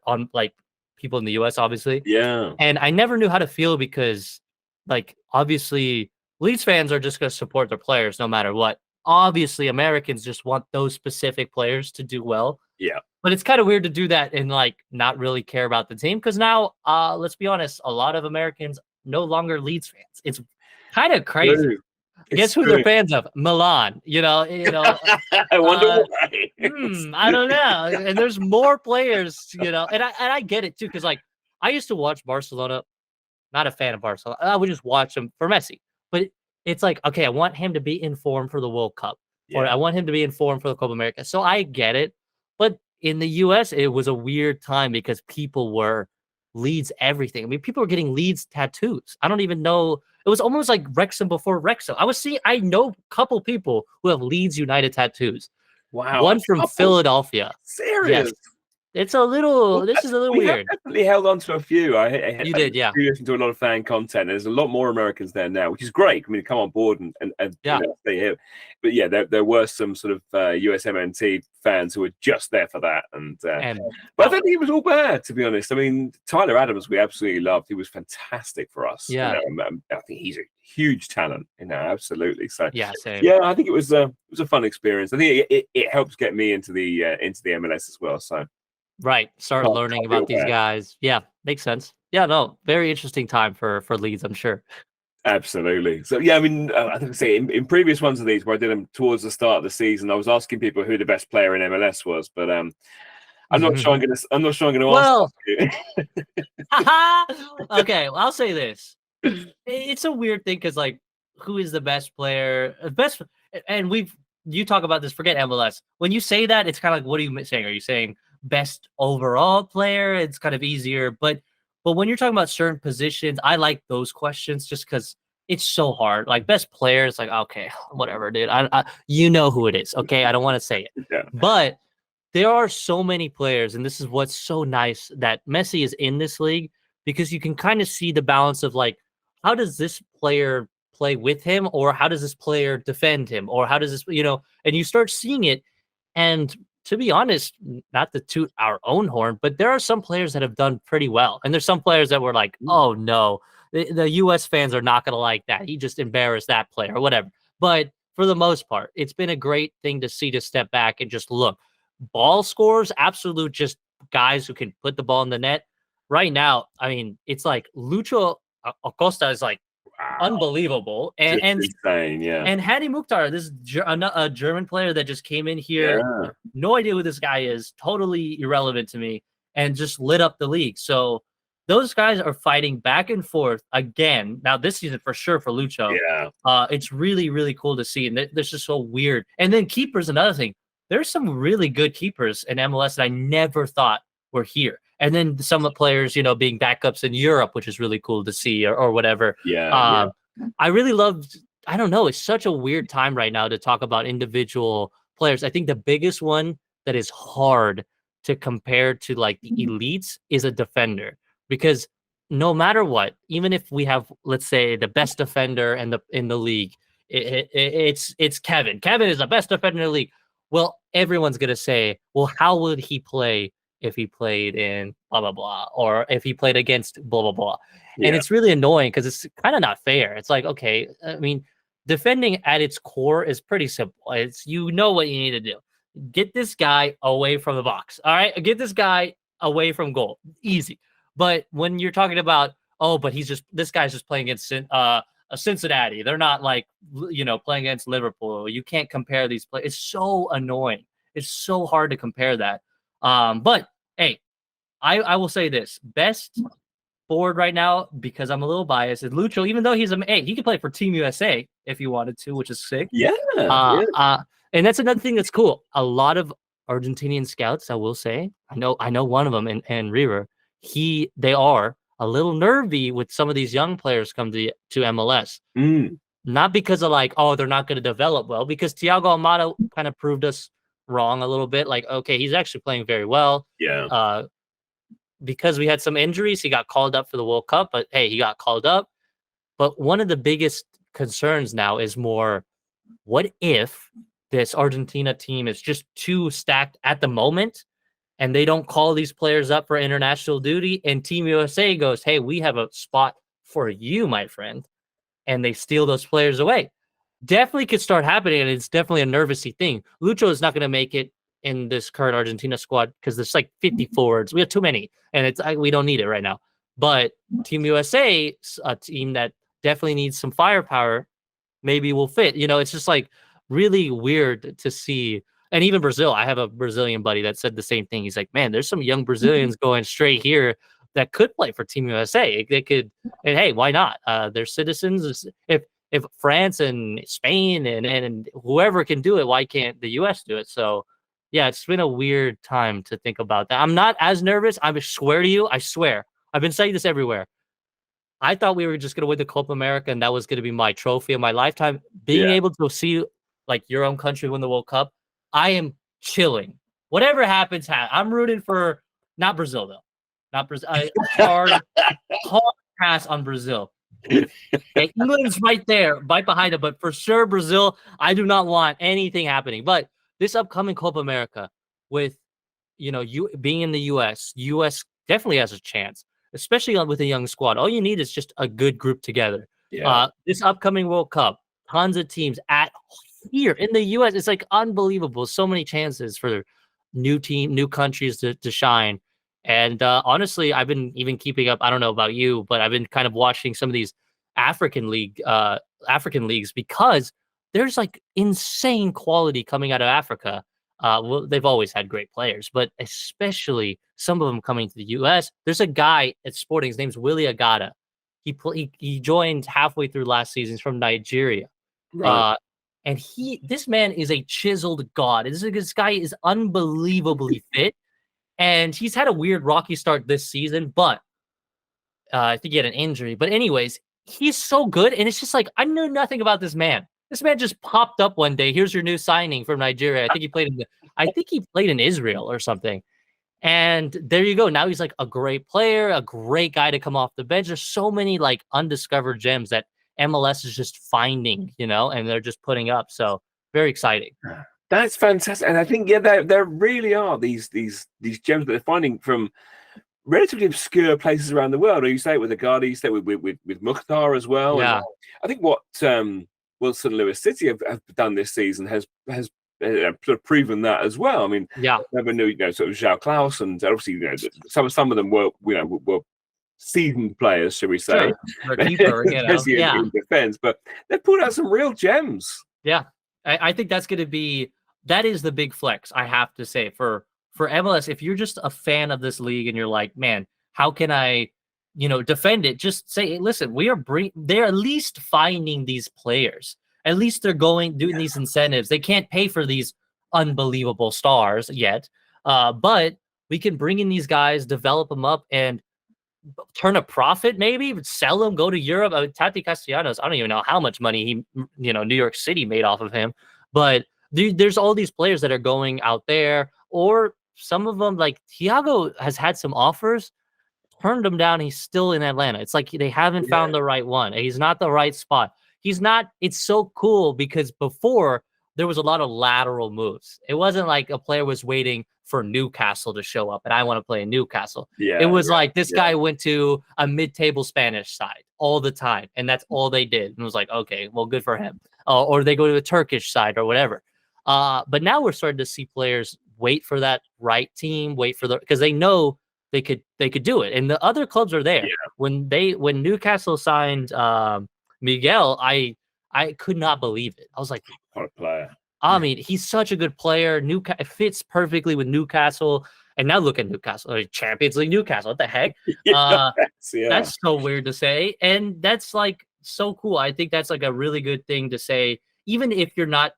on like people in the US, obviously. Yeah. And I never knew how to feel because, like, obviously, Leeds fans are just going to support their players no matter what. Obviously, Americans just want those specific players to do well. Yeah. But it's kind of weird to do that and like not really care about the team because now, let's be honest, a lot of Americans no longer Leeds fans. It's kind of crazy. True. Guess who they're fans of? Milan. I wonder why. I don't know. And there's more players, and I get it too because like I used to watch Barcelona. Not a fan of Barcelona. I would just watch him for Messi. But it's like, okay, I want him to be in form for the World Cup, or I want him to be in form for the Copa America. So I get it. But in the US, it was a weird time because people were Leeds everything. I mean, people were getting Leeds tattoos. I don't even know. It was almost like Wrexham before Wrexham. I know a couple people who have Leeds United tattoos. Wow. One from Philadelphia. Serious? Yes. This is a little weird. I definitely held on to a few. You did, yeah. You listen to a lot of fan content. There's a lot more Americans there now, which is great. I mean, come on board and stay here. But yeah, there were some sort of USMNT fans who were just there for that. But I don't think it was all bad, to be honest. I mean, Tyler Adams, we absolutely loved. He was fantastic for us. Yeah, I think he's a huge talent. Absolutely. So yeah, same. Yeah, I think it was a fun experience. I think it helps get me into the MLS as well. So. Right. Start learning about these guys. Yeah, makes sense. Yeah, no, very interesting time for Leeds, I'm sure. Absolutely. So yeah, I mean, I think I say in previous ones of these where I did them towards the start of the season, I was asking people who the best player in MLS was, but I'm not sure I'm gonna ask you. Okay, well, I'll say this. It's a weird thing because like who is the best player? And you talk about this, forget MLS. When you say that, it's kind of like, what are you saying? Are you saying best overall player? It's kind of easier, but when you're talking about certain positions, I like those questions just because it's so hard. Like best player, it's like, okay, whatever, dude. I you know who it is. Okay, I don't want to say it, but there are so many players, and this is what's so nice that Messi is in this league because you can kind of see the balance of like, how does this player play with him, or how does this player defend him, or how does this, and you start seeing it. And to be honest, not to toot our own horn, but there are some players that have done pretty well. And there's some players that were like, oh no, the US fans are not going to like that. He just embarrassed that player or whatever. But for the most part, it's been a great thing to see, to step back and just look. Ball scores, absolute just guys who can put the ball in the net. Right now, I mean, it's like Lucho Acosta is like unbelievable, and insane, yeah. And Hadi Mukhtar, this a German player that just came in here, no idea who this guy is, totally irrelevant to me, and just lit up the league. So those guys are fighting back and forth again. Now this season for sure for Lucho, it's really really cool to see, and this is so weird. And then keepers, another thing. There's some really good keepers in MLS that I never thought were here. And then some players, being backups in Europe, which is really cool to see, or whatever. I really loved, I don't know, it's such a weird time right now to talk about individual players. I think the biggest one that is hard to compare to like the elites is a defender, because no matter what, even if we have, let's say, the best defender in the league, it's Kevin. Kevin is the best defender in the league. Well, everyone's gonna say, well, how would he play if he played in blah, blah, blah, or if he played against blah, blah, blah. And it's really annoying because it's kind of not fair. It's like, okay, I mean, defending at its core is pretty simple. It's, what you need to do. Get this guy away from the box. All right. Get this guy away from goal. Easy. But when you're talking about, but this guy's just playing against a Cincinnati. They're not like, playing against Liverpool. You can't compare these players. It's so annoying. It's so hard to compare that. But hey, I will say this: best forward right now, because I'm a little biased, is Lucho. Even though he can play for Team USA if he wanted to, which is sick. And that's another thing that's cool. A lot of Argentinian scouts, I will say, I know one of them, and River, they are a little nervy with some of these young players come to MLS. Not because of like, oh, they're not going to develop well, because Thiago Almada kind of proved us wrong a little bit. Like, okay, he's actually playing very well. Yeah. Because we had some injuries, he got called up for the World Cup, but hey, he got called up. But one of the biggest concerns now is more, what if this Argentina team is just too stacked at the moment and they don't call these players up for international duty and Team USA goes, hey, we have a spot for you, my friend, and they steal those players away? Definitely could start happening, and it's definitely a nervousy thing. Lucho is not going to make it in this current Argentina squad because there's like 50 forwards. We have too many, and we don't need it right now. But Team USA, a team that definitely needs some firepower, maybe will fit. It's just like really weird to see. And even Brazil, I have a Brazilian buddy that said the same thing. He's like, man, there's some young Brazilians going straight here that could play for Team USA. They could, and hey, why not? They're citizens. If France and Spain and whoever can do it, why can't the US do it? So, yeah, it's been a weird time to think about that. I'm not as nervous. I swear to you, I swear. I've been saying this everywhere. I thought we were just going to win the Copa America, and that was going to be my trophy of my lifetime. Being able to see like your own country win the World Cup, I am chilling. Whatever happens, I'm rooting for not Brazil though, not Brazil. Hard pass on Brazil. Okay, England's right there, right behind it, but for sure Brazil, I do not want anything happening. But this upcoming Copa America, with you being in the US definitely has a chance, especially with a young squad. All you need is just a good group together. This upcoming World Cup, tons of teams at here in the US. It's like unbelievable. So many chances for new countries to shine. And honestly, I've been even keeping up. I don't know about you, but I've been kind of watching some of these African leagues because there's like insane quality coming out of Africa. Well, they've always had great players, but especially some of them coming to the U.S. There's a guy at Sporting. His name's Willie Agata. He joined halfway through last season. He's from Nigeria. Right. And this man is a chiseled god. This guy is unbelievably fit. And he's had a weird rocky start this season, but I think he had an injury. But anyways, he's so good. And it's just like, I knew nothing about this man. This man just popped up one day. Here's your new signing from Nigeria. I think he played in Israel or something. And there you go. Now he's like a great player, a great guy to come off the bench. There's so many like undiscovered gems that MLS is just finding, and they're just putting up. So very exciting. That's fantastic, and I think there really are these gems that they're finding from relatively obscure places around the world. Or you say it with Agadi, you say it with Mukhtar as well. Yeah, and I think what Wilson Lewis City have done this season has sort of proven that as well. I mean, never knew sort of João Klaus, and obviously some of them were seasoned players, shall we say? Sure. Keeper, in defense, but they've pulled out some real gems. Yeah, I think that is the big flex, I have to say, for MLS. If you're just a fan of this league and you're like, man, how can I, defend it? Just say, hey, listen, they're at least finding these players. At least they're doing these incentives. They can't pay for these unbelievable stars yet, but we can bring in these guys, develop them up, and turn a profit, maybe sell them, go to Europe. Tati Castellanos, I don't even know how much money New York City made off of him, but there's all these players that are going out there, or some of them, like Thiago has had some offers, turned them down. He's still in Atlanta. It's like they haven't found the right one. He's not the right spot. It's so cool because before there was a lot of lateral moves. It wasn't like a player was waiting for Newcastle to show up and I want to play in Newcastle. It was like this guy went to a mid-table Spanish side all the time, and that's all they did. And it was like, okay, well, good for him. Or they go to a Turkish side or whatever. But now we're starting to see players wait for that right team, because they know they could do it, and the other clubs are there. When Newcastle signed Miguel, I could not believe it. I was like, what a player. I mean, he's such a good player. It fits perfectly with Newcastle. And now look at Newcastle, Champions League Newcastle. What the heck? That's so weird to say. And that's like so cool. I think that's like a really good thing to say, even if you're not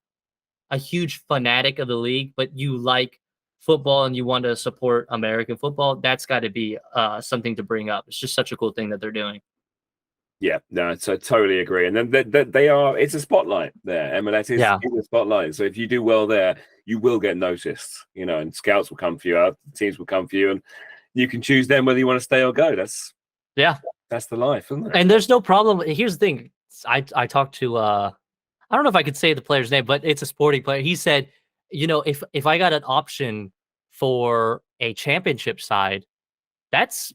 a huge fanatic of the league, but you like football and you want to support American football, that's got to be something to bring up. It's just such a cool thing that they're doing. Yeah, no, so I totally agree. And then they are, it's a spotlight there. MLS is a spotlight. So if you do well there, you will get noticed, and scouts will come for you, teams will come for you, and you can choose then whether you want to stay or go. That's the life, isn't it? And there's no problem. Here's the thing. I talked to, I don't know if I could say the player's name, but it's a sporting player. He said, if I got an option for a championship side, that's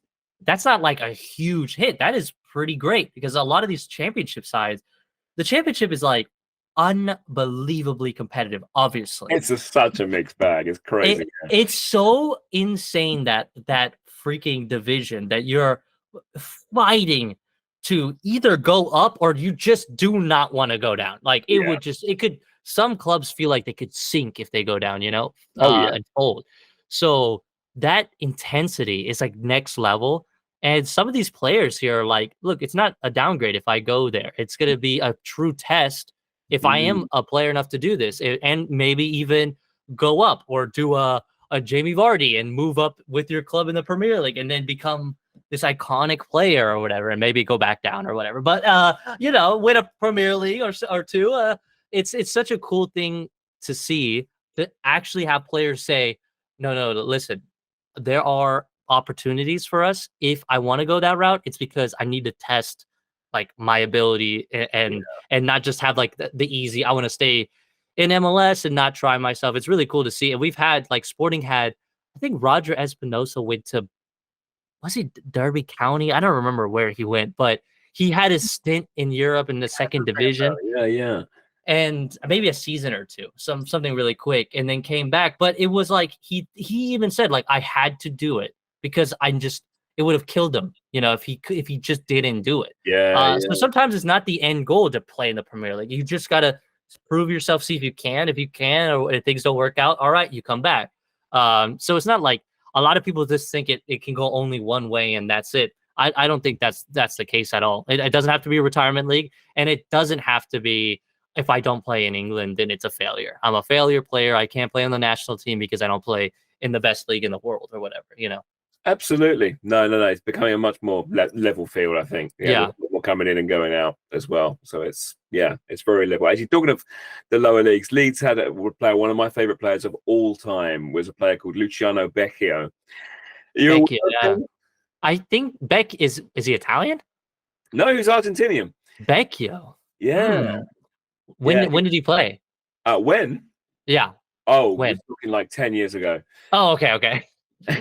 not like a huge hit. That is pretty great because a lot of these championship sides, the championship is like unbelievably competitive. Obviously, it's such a mixed bag. It's crazy. It's so insane that freaking division that you're fighting to either go up or you just do not want to go down. Like some clubs feel like they could sink if they go down, and fold. So that intensity is like next level. And some of these players here are like, look, it's not a downgrade if I go there. It's going to be a true test if I am a player enough to do this, and maybe even go up or do a Jamie Vardy and move up with your club in the Premier League and then become this iconic player or whatever, and maybe go back down or whatever. But win a Premier League or two. It's such a cool thing to see, to actually have players say, no, listen, there are opportunities for us. If I want to go that route, it's because I need to test like my ability and not just have like the easy, I want to stay in MLS and not try myself. It's really cool to see. And we've had like Sporting had, I think Roger Espinosa went to, was he Derby County? I don't remember where he went, but he had his stint in Europe in the second division. Yeah. And maybe a season or two, something really quick, and then came back. But it was like he even said like I had to do it because it would have killed him, if he just didn't do it. So sometimes it's not the end goal to play in the Premier League. You just gotta prove yourself, see if you can. If you can, or if things don't work out, all right, you come back. So it's not like a lot of people just think it can go only one way and that's it. I don't think that's the case at all. It doesn't have to be a retirement league, and it doesn't have to be, if I don't play in England, then it's a failure. I'm a failure player. I can't play on the national team because I don't play in the best league in the world or whatever, Absolutely. No. It's becoming a much more level field, I think. More coming in and going out as well. So it's very level. Actually, talking of the lower leagues, Leeds had a player, one of my favorite players of all time was a player called Luciano Becchio. I think Beck is he Italian? No, he was Argentinian. Becchio. Yeah. When did he play? When? Yeah. Oh, when? We're talking like 10 years ago. Oh, okay.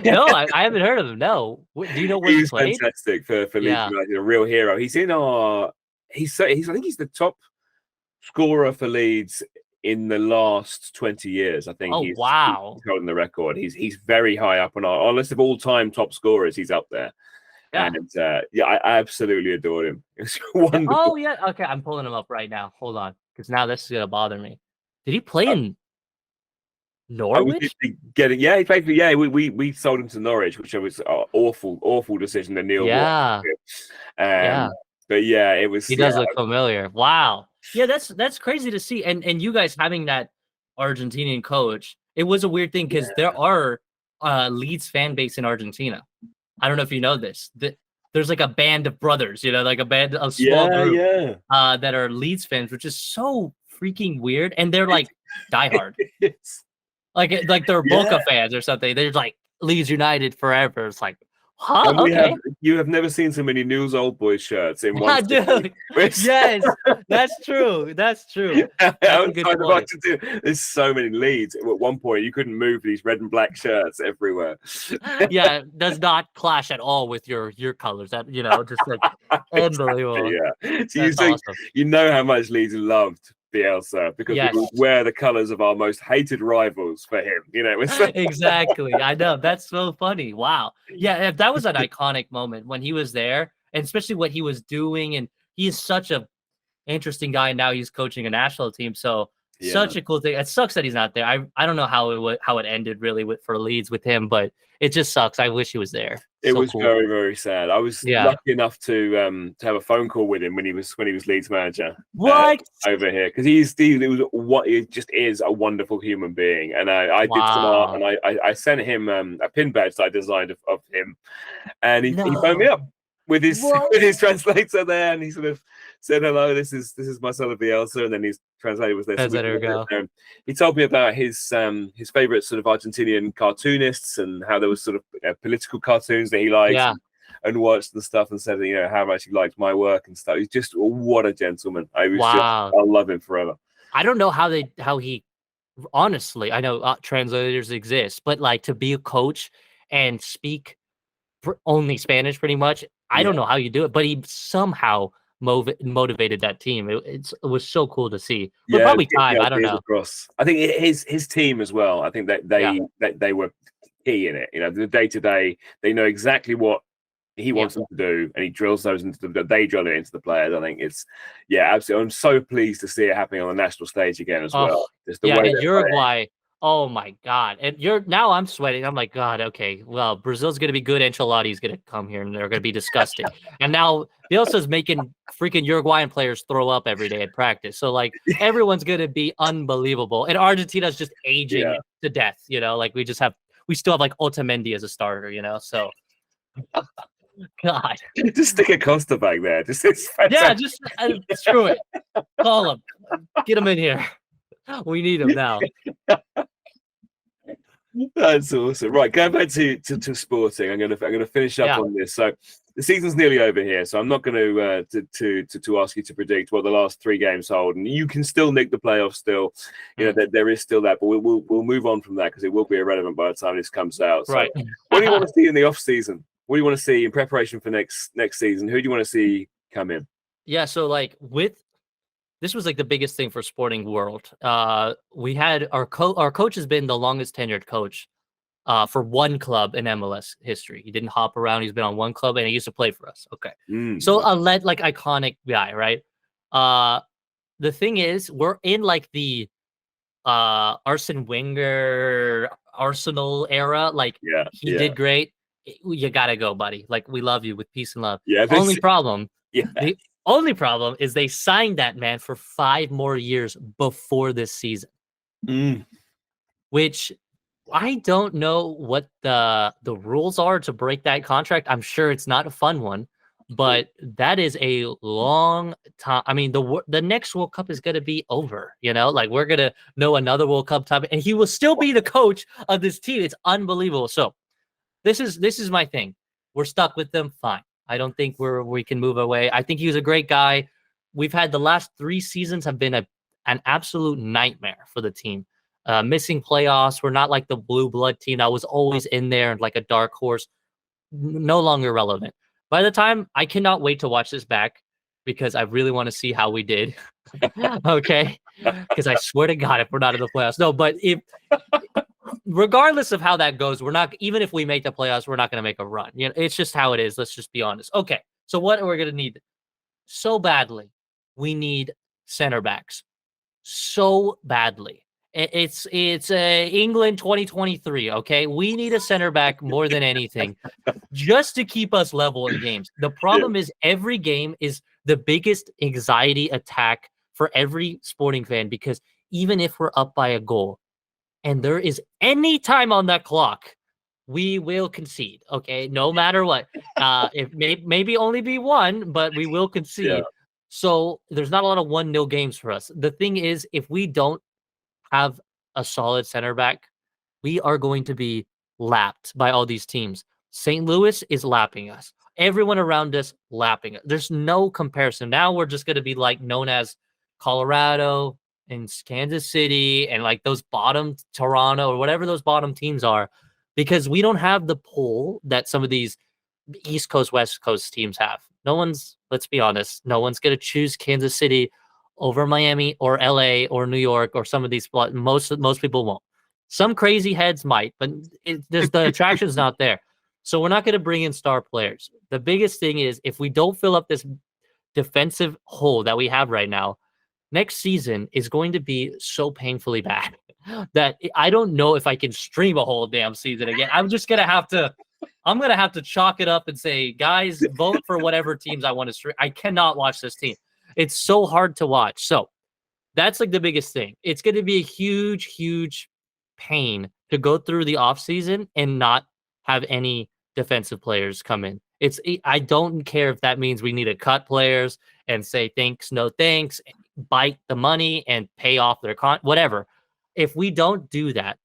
No, I haven't heard of him. No. Do you know where he played? He's fantastic for Leeds United, a real hero. He's in I think he's the top scorer for Leeds in the last 20 years. I think he's holding the record. He's very high up on our list of all-time top scorers. He's up there. Yeah. And I absolutely adored him. It's wonderful. Oh yeah, okay. I'm pulling him up right now. Hold on, because now this is gonna bother me. Did he play in Norwich? He played. Yeah, we sold him to Norwich, which was an awful decision. The Neil. Yeah. But yeah, it was. He does look familiar. Wow. Yeah, that's crazy to see. And you guys having that Argentinian coach, it was a weird thing because there are Leeds fan base in Argentina. I don't know if you know this. There's like a band of brothers, like a small group that are Leeds fans, which is so freaking weird. And they're like diehard. like they're Boca fans or something. They're like Leeds United forever. It's like, huh? Okay. You have never seen so many News Old Boys shirts in one. Dude. Yes, that's true. That's true. There's so many Leeds. At one point, you couldn't move these red and black shirts everywhere. Yeah, it does not clash at all with your colors. That just like unbelievable. Yeah, so you know how much Leeds loved Bielsa because we would wear the colors of our most hated rivals for him. Exactly. I know, that's so funny. Wow. Yeah, that was an iconic moment when he was there, and especially what he was doing. And he is such a interesting guy. Now he's coaching a national team, so Such a cool thing. It sucks that he's not there. I don't know how it ended really for Leeds with him, but it just sucks. I wish he was there. It so was cool. very, very sad. I was lucky enough to have a phone call with him when he was Leeds manager. What over here? Because he just is a wonderful human being, and I did some art, and I sent him a pin badge that I designed of him, and he phoned me up with his translator there, and he sort of said, "Hello, this is Marcelo Bielsa," and then his translator was there. He told me about his favorite sort of Argentinian cartoonists and how there was sort of political cartoons that he liked and watched and stuff, and said, how much he liked my work and stuff. He's just what a gentleman. I love him forever. I don't know how he honestly, I know translators exist, but like to be a coach and speak only Spanish pretty much, I don't know how you do it, but he somehow motivated that team. It was so cool to see. But probably time, I don't know. Across. I think his team as well. I think that they were key in it. The day to day, they know exactly what he wants them to do, and he drills those they drill it into the players. I think it's absolutely. I'm so pleased to see it happening on the national stage again as well. Just the way Uruguay. Oh my God. And now I'm sweating. I'm like, God, okay. Well, Brazil's gonna be good. Ancelotti's gonna come here and they're gonna be disgusting. And now Bielsa's making freaking Uruguayan players throw up every day at practice. So like everyone's gonna be unbelievable. And Argentina's just aging to death, like we still have like Otamendi as a starter, so God. Just stick a Costa back there. Just screw it. Call him. Get him in here. We need him now. That's awesome. Right, going back to sporting, I'm gonna finish up on this. So the season's nearly over here, so I'm not going to ask you to predict what the last 3 games hold, and you can still nick the playoffs. Still, there is still that, but we'll move on from that because it will be irrelevant by the time this comes out. So, right. What do you want to see in the off season? What do you want to see in preparation for next season? Who do you want to see come in? Yeah, so like this was like the biggest thing for sporting world. We had our coach has been the longest tenured coach for one club in MLS history. He didn't hop around. He's been on one club and he used to play for us. Okay. So a like iconic guy, right? The thing is, we're in like the Arsene Wenger Arsenal era. Like he did great. You gotta go, buddy. Like we love you with peace and love. Yeah. The only problem is they signed that man for 5 more years before this season, which I don't know what the rules are to break that contract. I'm sure it's not a fun one, but that is a long time. I mean, the next World Cup is going to be over, like we're going to know another World Cup time, and he will still be the coach of this team. It's unbelievable. So this is my thing. We're stuck with them. Fine. I don't think we can move away. I think he was a great guy. We've had the last 3 seasons have been an absolute nightmare for the team. Missing playoffs. We're not like the blue blood team that was always in there and like a dark horse. No longer relevant. By the time, I cannot wait to watch this back because I really want to see how we did. Okay? Because I swear to God, if we're not in the playoffs. No, but regardless of how that goes, we're not, even if we make the playoffs, we're not going to make a run. It's just how it is. Let's just be honest. Okay. So what are we going to need so badly? We need center backs so badly. It's England 2023. Okay. We need a center back more than anything just to keep us level in games. The problem is every game is the biggest anxiety attack for every sporting fan, because even if we're up by a goal, and there is any time on that clock, we will concede. Okay, no matter what. It maybe only be 1, but we will concede. Yeah. So there's not a lot of 1-0 games for us. The thing is, if we don't have a solid center back, we are going to be lapped by all these teams. St. Louis is lapping us. Everyone around us lapping us. There's no comparison. Now we're just going to be like known as Colorado and Kansas City and like those bottom Toronto or whatever those bottom teams are, because we don't have the pull that some of these East Coast, West Coast teams have. Let's be honest, no one's going to choose Kansas City over Miami or LA or New York or some of these. Most people won't. Some crazy heads might, but the attraction's not there. So we're not going to bring in star players. The biggest thing is if we don't fill up this defensive hole that we have right now, next season is going to be so painfully bad that I don't know if I can stream a whole damn season again. I'm gonna have to chalk it up and say, guys, vote for whatever teams I want to stream. I cannot watch this team. It's so hard to watch. So that's like the biggest thing. It's going to be a huge, huge pain to go through the offseason and not have any defensive players come in. I don't care if that means we need to cut players and say thanks, no thanks, bite the money and pay off their whatever. If we don't do that,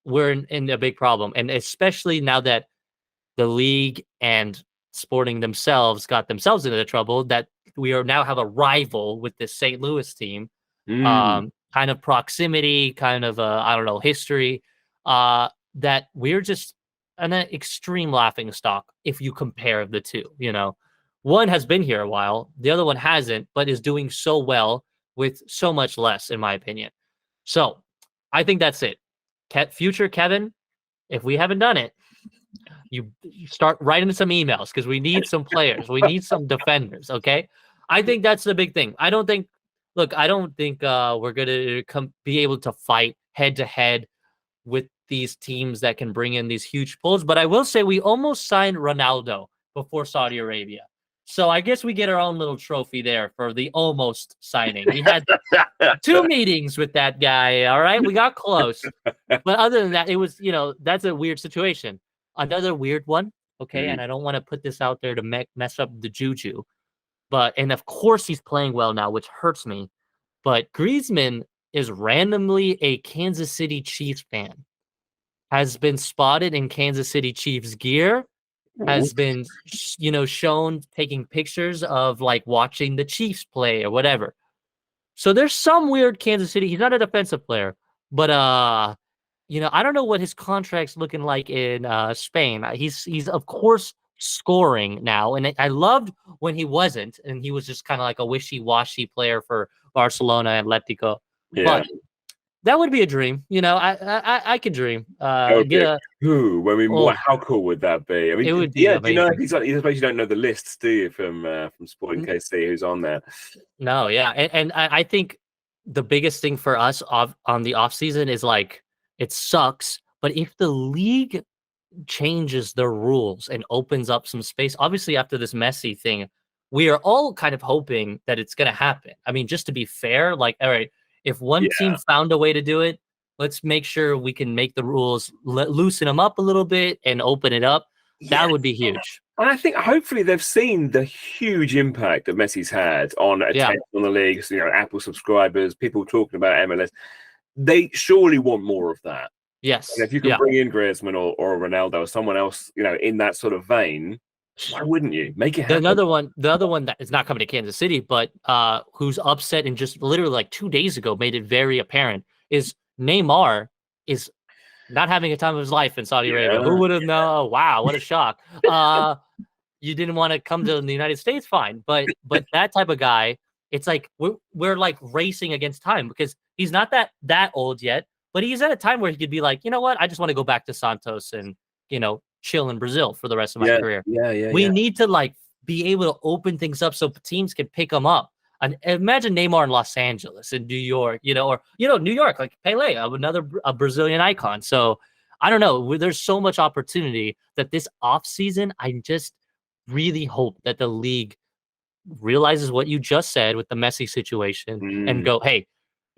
we're in a big problem. And especially now that the league and Sporting themselves got themselves into trouble, that we are now have a rival with this St. Louis team. Kind of proximity, kind of I don't know, history, that we're just an extreme laughing stock if you compare the two. One has been here a while, the other one hasn't, but is doing so well with so much less, in my opinion. So I think that's it. Future Kevin, if we haven't done it, you start writing some emails because we need some players, we need some defenders. Okay, I think that's the big thing. I don't think we're going to be able to fight head to head with these teams that can bring in these huge pulls. But I will say we almost signed Ronaldo before Saudi Arabia. So I guess we get our own little trophy there for the almost signing. We had 2 meetings with that guy. All right, we got close. But other than that, it was, that's a weird situation. Another weird one. Okay. And I don't want to put this out there to mess up the juju. And of course he's playing well now, which hurts me. But Griezmann is randomly a Kansas City Chiefs fan. Has been spotted in Kansas City Chiefs gear. Has been, shown taking pictures of like watching the Chiefs play or whatever. So there's some weird Kansas City. He's not a defensive player, but I don't know what his contract's looking like in Spain. He's of course scoring now, and I loved when he wasn't, and he was just kind of like a wishy-washy player for Barcelona and Atletico. Yeah. But that would be a dream. I could dream. How cool would that be? I mean, it would be amazing. I suppose you don't know the lists, do you, from Sporting KC, who's on there? No, yeah, and I think the biggest thing for us on the off season is like, it sucks, but if the league changes their rules and opens up some space, obviously after this Messi thing, we are all kind of hoping that it's going to happen. I mean, just to be fair, like, all right, if one team found a way to do it, let's make sure we can make the rules, loosen them up a little bit and open it up. That would be huge. And I think hopefully they've seen the huge impact that Messi's had on attention on the league, Apple subscribers, people talking about MLS. They surely want more of that. Yes. And if you can bring in Griezmann or Ronaldo or someone else, in that sort of vein, why wouldn't you make it happen? The other one that is not coming to Kansas City, but who's upset and just literally like 2 days ago made it very apparent is Neymar is not having a time of his life in Saudi Arabia. Who would have known? Wow, what a shock. You didn't want to come to the United States, fine. But that type of guy, it's like we're like racing against time because he's not that old yet. But he's at a time where he could be like, you know what? I just want to go back to Santos and, chill in Brazil for the rest of my career. We need to like be able to open things up so teams can pick him up. And imagine Neymar in Los Angeles, in New York, New York, like Pele, another Brazilian icon. So I don't know. There's so much opportunity that this offseason, I just really hope that the league realizes what you just said with the Messi situation and go, hey,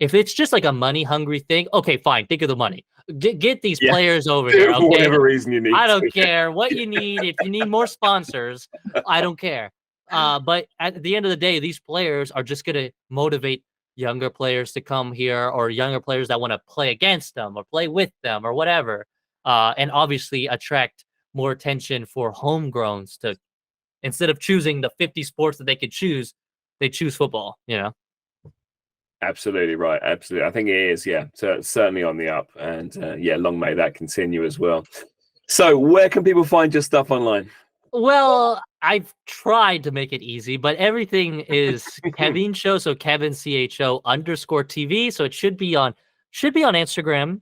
if it's just like a money-hungry thing, okay, fine. Think of the money. Get these players over here. Okay? For whatever reason you need. I don't care what you need. If you need more sponsors, I don't care. But at the end of the day, these players are just going to motivate younger players to come here, or younger players that want to play against them or play with them or whatever. And obviously attract more attention for homegrowns to, instead of choosing the 50 sports that they could choose, they choose football, Absolutely right. Absolutely. I think it is. Yeah. So it's certainly on the up, and long may that continue as well. So where can people find your stuff online? Well, I've tried to make it easy, but everything is Kevincho. So Kevin CHO_TV. So it should be on Instagram,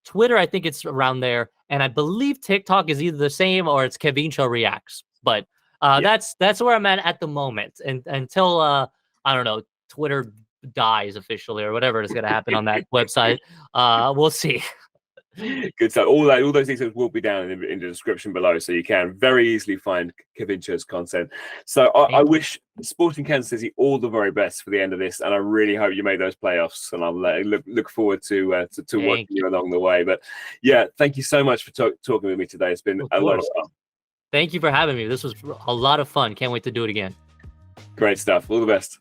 Twitter. I think it's around there. And I believe TikTok is either the same or it's Kevincho Reacts. But that's where I'm at the moment. And until I don't know, Twitter dies officially or whatever is going to happen on that website. We'll see. Good stuff. All those details will be down in the description below, so you can very easily find Kevincho's content. So I wish Sporting Kansas City all the very best for the end of this, and I really hope you make those playoffs. And I'll look forward to watching you along the way. But yeah, thank you so much for talking with me today. It's been a lot of fun. Thank you for having me. This was a lot of fun. Can't wait to do it again. Great stuff. All the best.